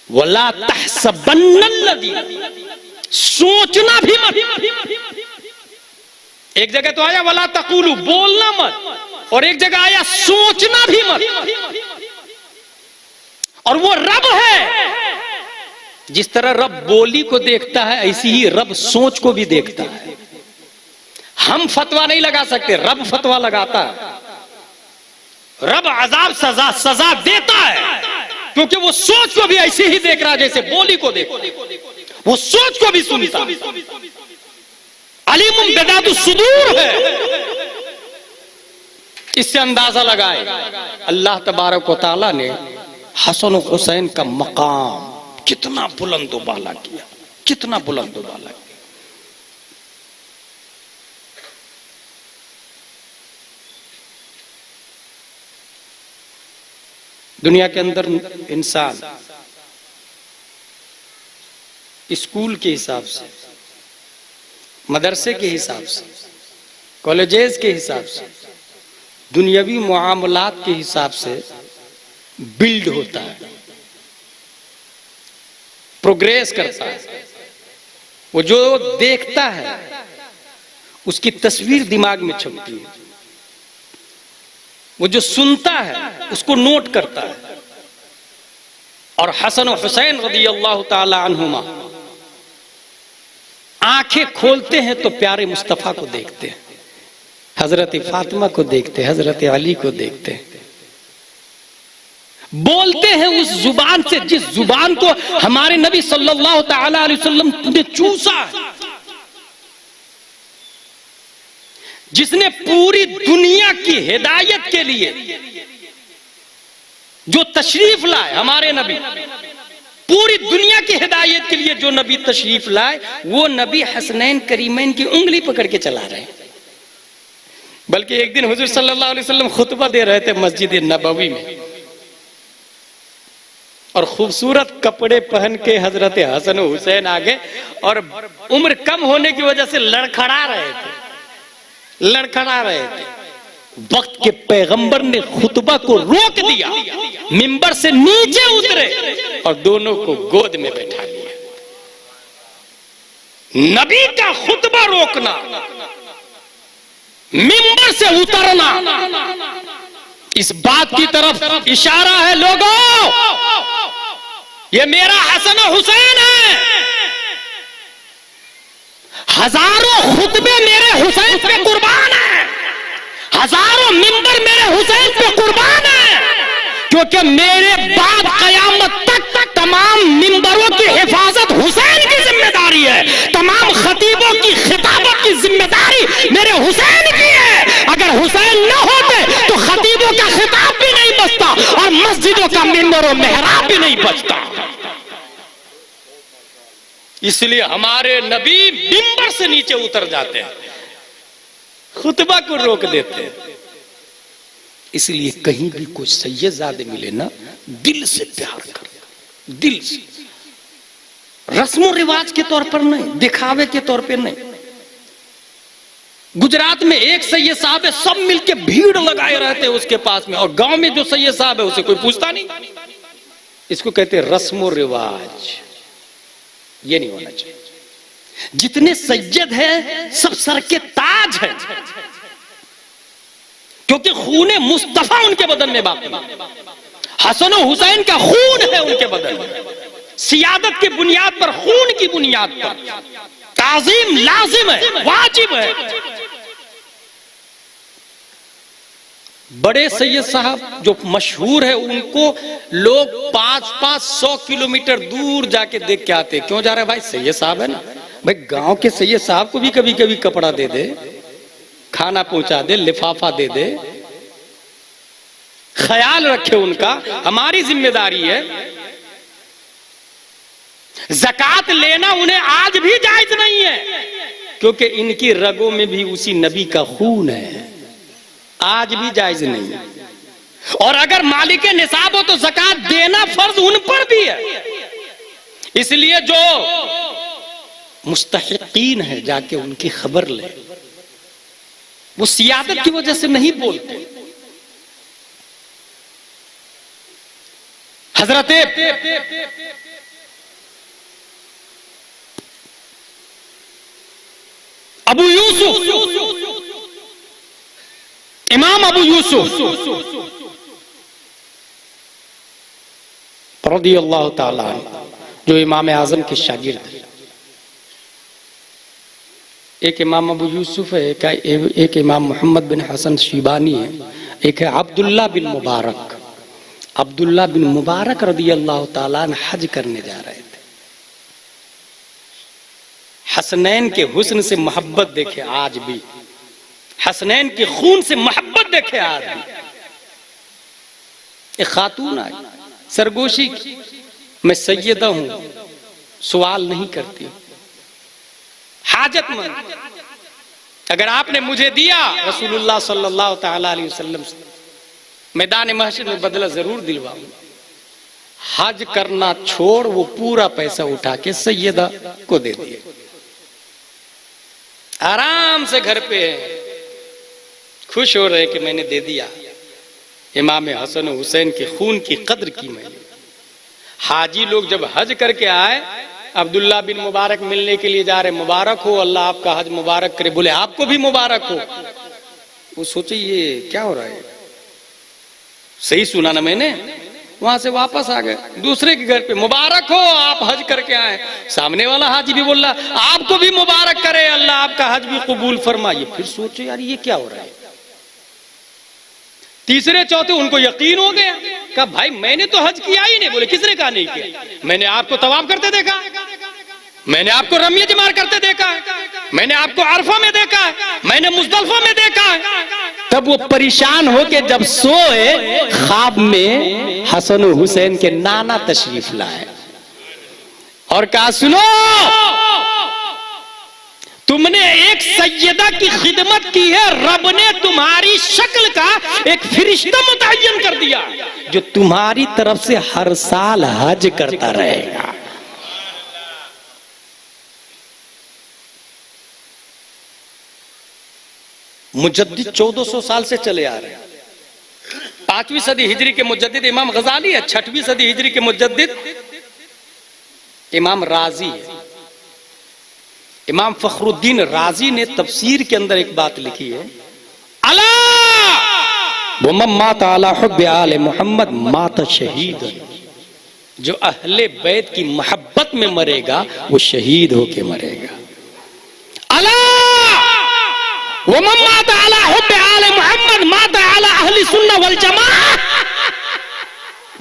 वला तहसबन्नल्लज़ीना, सोचना भी मत। एक जगह तो आया वला तक़ूलू, बोलना मत, और एक जगह आया सोचना भी मत। और वो रब है, जिस तरह रब बोली को देखता है ऐसी ही रब सोच को भी देखता है। हम फतवा नहीं लगा सकते, रब फतवा लगाता है। रब अजाब सजा देता है, क्योंकि वो सोच को भी ऐसे ही देख रहा है जैसे बोली को देख, वो सोच को भी सुनता। अलीमुम बिदातुस सुदूर है। इससे अंदाजा लगाए अल्लाह तबारक व तआला ने हसन और हुसैन का मकाम कितना बुलंद बाला किया, कितना बुलंद बाला किया। दुनिया के अंदर इंसान स्कूल के हिसाब से, मदरसे के हिसाब से, कॉलेजेस के हिसाब से, दुनियावी मुआमलात के हिसाब से बिल्ड होता है, प्रोग्रेस करता है। वो जो देखता है उसकी तस्वीर दिमाग में छपती है, वो जो सुनता है उसको नोट करता है। और हसन और हुसैन रज़ियल्लाहु ताला अन्हुमा आंखें खोलते हैं तो प्यारे मुस्तफा को देखते हैं, हजरत फातिमा को देखते हैं, हजरत अली को देखते हैं। बोलते हैं उस जुबान से जिस जुबान को हमारे नबी सल्लल्लाहु ताला अलैहि वसल्लम ने चूसा, जिसने पूरी दुनिया की हिदायत के लिए जो तशरीफ लाए हमारे नबी, पूरी दुनिया की हिदायत के लिए जो नबी तशरीफ लाए वो नबी हसनैन करीमैन की उंगली पकड़ के चला रहे हैं। बल्कि एक दिन हुजूर सल्लल्लाहु अलैहि वसल्लम खुतबा दे रहे थे मस्जिद नबवी में, और खूबसूरत कपड़े पहन के हजरत हसन हुसैन आगे, और उम्र कम होने की वजह से लड़खड़ा रहे थे। वक्त के पैगंबर ने खुतबा को रोक दिया, मिंबर से नीचे उतरे और दोनों को गोद में बैठा लिया। नबी का खुतबा रोकना, मिंबर से उतरना, इस बात की तरफ इशारा है लोगों, ये मेरा हसन हुसैन है। हजारों खुतबे मेरे हुसैन पे कुर्बान है, हजारों मिंबर मेरे हुसैन पे कुर्बान है, क्योंकि मेरे बाद कयामत तक तमाम मिंबरों की हिफाजत हुसैन की जिम्मेदारी है, तमाम खतीबों की खिताबत की जिम्मेदारी मेरे हुसैन की है। अगर हुसैन न होते तो खतीबों का खिताब भी नहीं बचता और मस्जिदों का मिंबर और मेहराब भी नहीं बचता। इसलिए हमारे नबी मिंबर से नीचे उतर जाते हैं, खुतबा को रोक देते हैं। इसलिए कहीं भी कोई सैयदजादे मिले ना, दिल से प्यार कर, दिल से, रस्मों रिवाज के तौर पर नहीं, दिखावे के तौर पे नहीं। गुजरात में एक सैयद साहब है, सब मिलके भीड़ लगाए रहते हैं उसके पास में, और गांव में जो सैयद साहब है उसे कोई पूछता नहीं। इसको कहते हैं रस्मों रिवाज। ये नहीं होना चाहिए। जितने सैयद हैं सब सर के ताज हैं, क्योंकि खून मुस्तफा उनके बदन में बाकी है। हसन और हुसैन का खून है उनके बदन में। सियादत की बुनियाद पर, खून की बुनियाद पर ताजीम लाजिम है, वाजिब है। बड़े सैयद साहब जो मशहूर है, उनको लोग 500 किलोमीटर दूर जाके देख के आते। क्यों जा रहे हैं भाई? सैयद साहब है ना भाई। गांव के सैयद साहब को भी कभी कभी कपड़ा दे दे, खाना पहुंचा दे, लिफाफा दे दे, ख्याल रखे उनका, हमारी जिम्मेदारी है। ज़कात लेना उन्हें आज भी जायज नहीं है, क्योंकि इनकी रगों में भी उसी नबी का खून है, आज भी जायज नहीं है। और अगर मालिक निसाब हो तो ज़कात देना फर्ज उन पर भी है। इसलिए जो मुस्तहिकीन है जाके उनकी खबर ले, वो सियादत की वजह से नहीं बोलते। हजरत अबू यूसुफ, इमाम अबू यूसुफ रज़ियल्लाहु ताला अन्हु, जो इमाम आजम के शागिर्द हैं। एक इमाम अबू यूसुफ है, एक इमाम मोहम्मद बिन हसन शिबानी है, एक है अब्दुल्ला बिन मुबारक। अब्दुल्ला बिन मुबारक रज़ियल्लाहु ताला अन्हु हज करने जा रहे थे। हसनैन के हुस्न से मोहब्बत देखे आज भी, हसनैन के खून से मोहब्बत देखे आज भी। एक खातून आई सरगोशी की, मैं सैयदा हूं, सवाल नहीं करती, हाजतमंद, अगर आपने मुझे दिया रसूलुल्लाह सल्लल्लाहु ताला अलैहि वसल्लम से मैदान महशर में बदला जरूर दिलवाऊं। हज करना छोड़ वो पूरा पैसा उठा के सैयदा को दे दिए, आराम से घर पे है, खुश हो रहे कि मैंने दे दिया। इमाम हसन हुसैन के खून की कद्र की मैंने। हाजी लोग जब हज करके आए, अब्दुल्ला बिन मुबारक मिलने के लिए जा रहे, मुबारक हो, अल्लाह आपका हज मुबारक करे। बोले आपको भी मुबारक हो। वो सोचे ये क्या हो रहा है, सही सुना ना मैंने। वहां से वापस आ गए दूसरे के घर पे, मुबारक हो आप हज करके आए। सामने वाला हाजी भी बोल रहा आपको भी मुबारक करे, अल्लाह आपका हज भी कबूल फरमाइए। फिर सोचे यार ये क्या हो रहा है। तीसरे चौथे उनको यकीन हो गया, कहा भाई मैंने तो हज किया ही नहीं। बोले किसने कहा नहीं किया? मैंने आपको तवाफ करते देखा, मैंने आपको रमिया जमार करते देखा, मैंने आपको अरफा में देखा, मैंने मुजदलफा में देखा। तब वो परेशान होके जब सोए, ख्वाब में हसन हुसैन के नाना तशरीफ लाए। और कहा सुनो, तुमने एक सैयदा की खिदमत की है, रब ने तुम्हारी शक्ल का एक फरिश्ता मुतय्यन कर दिया जो तुम्हारी तरफ से हर साल हज करता रहेगा। मुजद्दिद 1400 साल से चले आ रहे हैं। 5वीं सदी हिजरी के मुजद्दिद इमाम गजाली है, 6वीं सदी हिजरी के मुजद्दिद इमाम राजी है। इमाम फखरुद्दीन राजी ने तफसीर के अंदर एक बात लिखी है, अला वमन मात अला हुब्बि आले मोहम्मद मात शहीद, जो अहले बैत की मोहब्बत में मरेगा वो शहीद होके मरेगा। अला वमन मात अला हुब्बि आले मोहम्मद मात अला अहली सुन्नह वल जमाअह,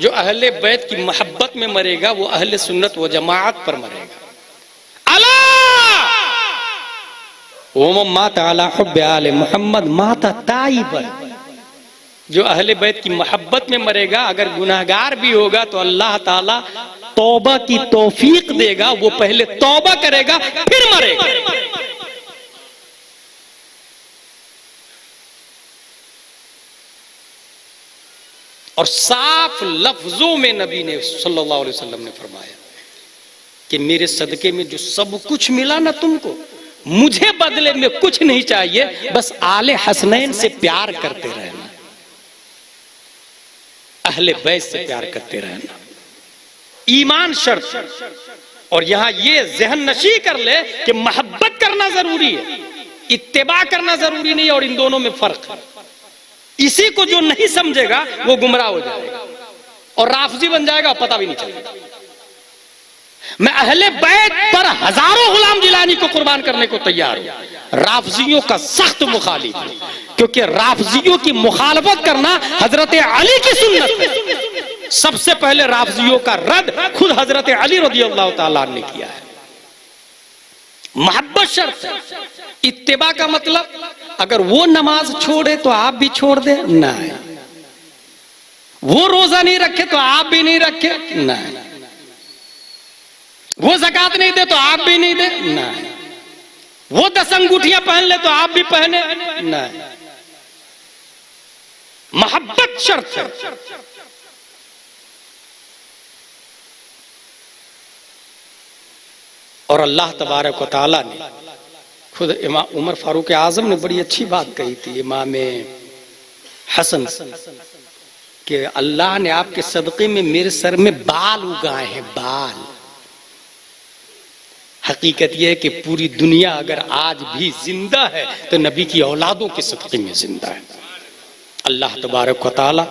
जो अहले बैत की मोहब्बत में मरेगा वो अहले सुन्नत व जमाअत पर मरेगा। अला वमन मात अला हुब्बि आले मोहम्मद मात ताइबन, जो अहले बैत की मोहब्बत में मरेगा अगर गुनाहगार भी होगा तो अल्लाह ताला तौबा की तौफीक देगा, वो पहले तौबा करेगा फिर मरेगा। और साफ लफ्जों में नबी ने सल्लल्लाहु अलैहि वसल्लम ने फरमाया कि मेरे सदके में जो सब कुछ मिला ना तुमको, मुझे बदले में कुछ नहीं चाहिए, बस आले हसनैन से प्यार करते रहना, अहले बैत से प्यार करते रहना, ईमान शर्त। और यहां ये जहन नशी कर ले कि मोहब्बत करना जरूरी है, इत्तिबा करना जरूरी नहीं, और इन दोनों में फर्क है। इसी को जो नहीं समझेगा वो गुमराह हो जाएगा और राफजी बन जाएगा, पता भी नहीं चलेगा। मैं अहले बैत पर हजारों गुलाम जिलानी को कुर्बान करने को तैयार हूं, राफजियों का सख्त मुखालिफ हूं, क्योंकि राफजियों की मुखालफत करना हजरत अली की सुन्नत है। सबसे पहले राफजियों का रद्द खुद हजरत अली रज़ियल्लाहु ताला ने किया है। मोहब्बत शर्त है, इत्तिबा का मतलब अगर वो नमाज छोड़े तो आप भी छोड़ दे, नहीं। वो रोजा नहीं रखे तो आप भी नहीं रखे, नहीं। वो ज़कात नहीं दे तो आप भी नहीं दे, नहीं। वो 10 अंगूठियां पहन ले तो आप भी पहने, नहीं। मोहब्बत शर्त है। और अल्लाह तबारक व तआला ने खुद इमाम उमर फारूक आजम ने बड़ी अच्छी बात कही थी इमाम हसन कि अल्लाह ने आपके सदक़े में मेरे सर में बाल उगाए हैं, बाल। हकीकत यह है कि पूरी दुनिया अगर आज भी जिंदा है तो नबी की औलादों के सदक़े में जिंदा है। अल्लाह तबारक व तआला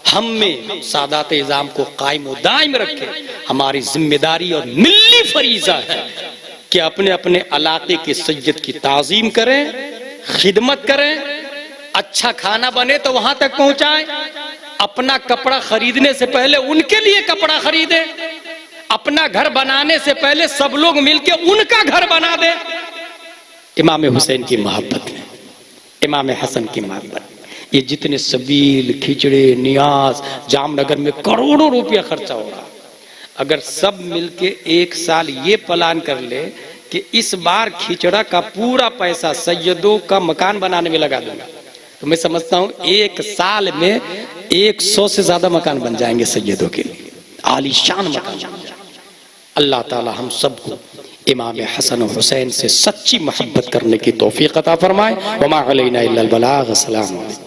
हम में सादात इज़ाम को कायम व दायम रखे। हमारी जिम्मेदारी और मिल्ली फरीज़ा है कि अपने अपने इलाके के सैयद की ताज़ीम करें, खिदमत करें, अच्छा खाना बने तो वहां तक पहुंचाएं, अपना कपड़ा खरीदने से पहले उनके लिए कपड़ा खरीदें, अपना घर बनाने से पहले सब लोग मिलकर उनका घर बना दें। इमाम हुसैन की मोहब्बत में, इमाम हसन की मोहब्बत, ये जितने सबील, खिचड़े, नियाज, जामनगर में करोड़ों रुपया खर्चा हो रहा, अगर सब मिलके एक साल ये प्लान कर ले कि इस बार खिचड़ा का पूरा पैसा सैयदों का मकान बनाने में लगा दूंगा, तो मैं समझता हूँ एक साल में 100 से ज्यादा मकान बन जाएंगे सैयदों के लिए, आलीशान मकान। अल्लाह ताला हम सबको इमाम हसन और हुसैन से सच्ची मोहब्बत करने की तौफीक अता फरमाए। वमा अलैना इल्लल बलाग। अस्सलाम वालेकुम।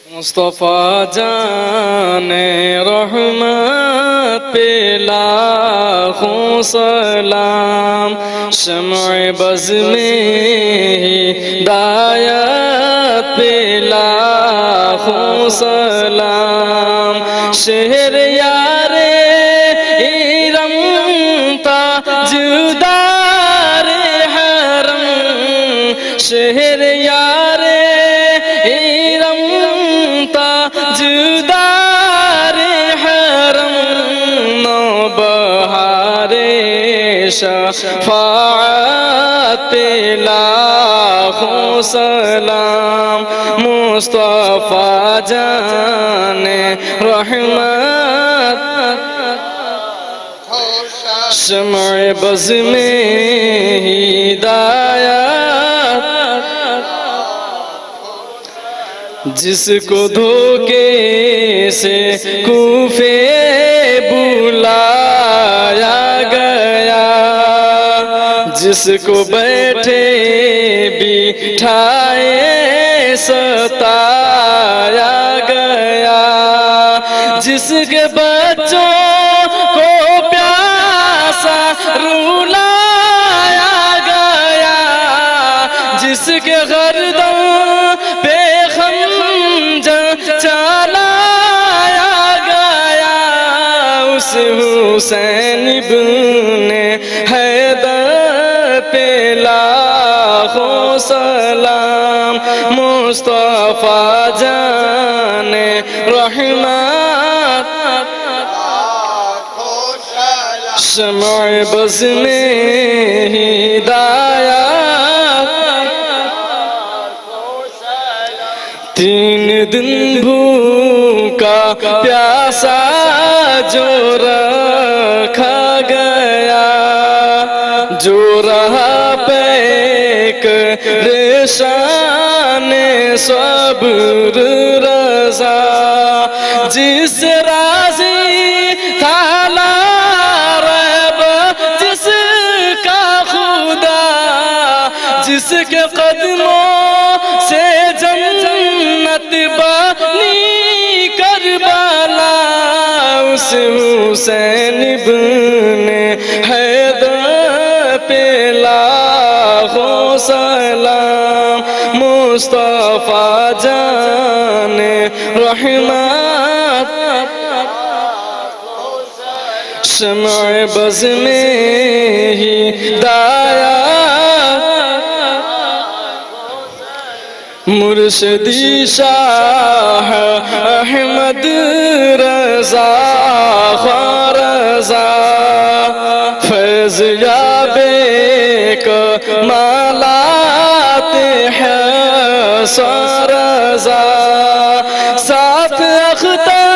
मुस्तफा जाने रहमत पे लाखों सलाम, शम्अ बज़ में हिदायत पे लाखों सलाम, शहर यारे इरम ताजदार हरम, शहर यारे ताजदार हरम, नौबहारे शफाअत पे लाखों सलाम, मुस्तफा जाने रहमत शम्अ बज़ में हिदायत, जिसको धोखे से कूफे बुलाया गया, जिसको बैठे बिठाए सताया गया, जिसके बच्चों को प्यासा रुलाया गया, जिसके गर्दन पे खंजर चलाया गया, उस हुसैन इब्ने हैदर पे लाखों सलाम। मुस्तफा जाने रहमत, शम्अ बज़ में हिदायत, 3 दिन भूखा प्यासा जो रखा गया, जो रहा पैक रेशान सब्र रज़ा, जिस राज़ी था ला रैब जिसका खुदा, जिसके कदमों से जन्नत बनी करबला, उस हुसैन इब्ने हैदर पे लाखों सलाम। मुस्तफा जाने रहमत, शम्अ बज़ में हिदायत, मुर्शिदी शाह अहमद रज़ा ख्वारज़ा, फैज़ याबे कमालात हैं सरज़ा, साथ अख्तर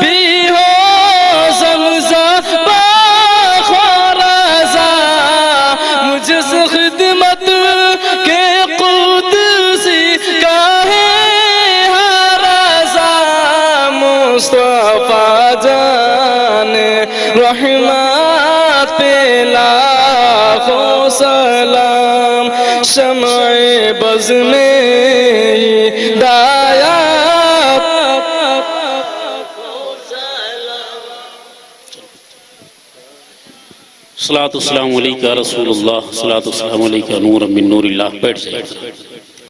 भी हो ज़मज़म ख्वारज़ा, मुझसे खिदमत के कुदसी का है हरज़ा। मुस्तफा जाने रहमत पे लाखों सलाम, शम्अ बज़ में हिदायत, सलातु सलामु अलैका रसूलुल्लाह, सलातु सलामु अलैका नूरम मिन नूरिल्लाह। बैठ जाइए।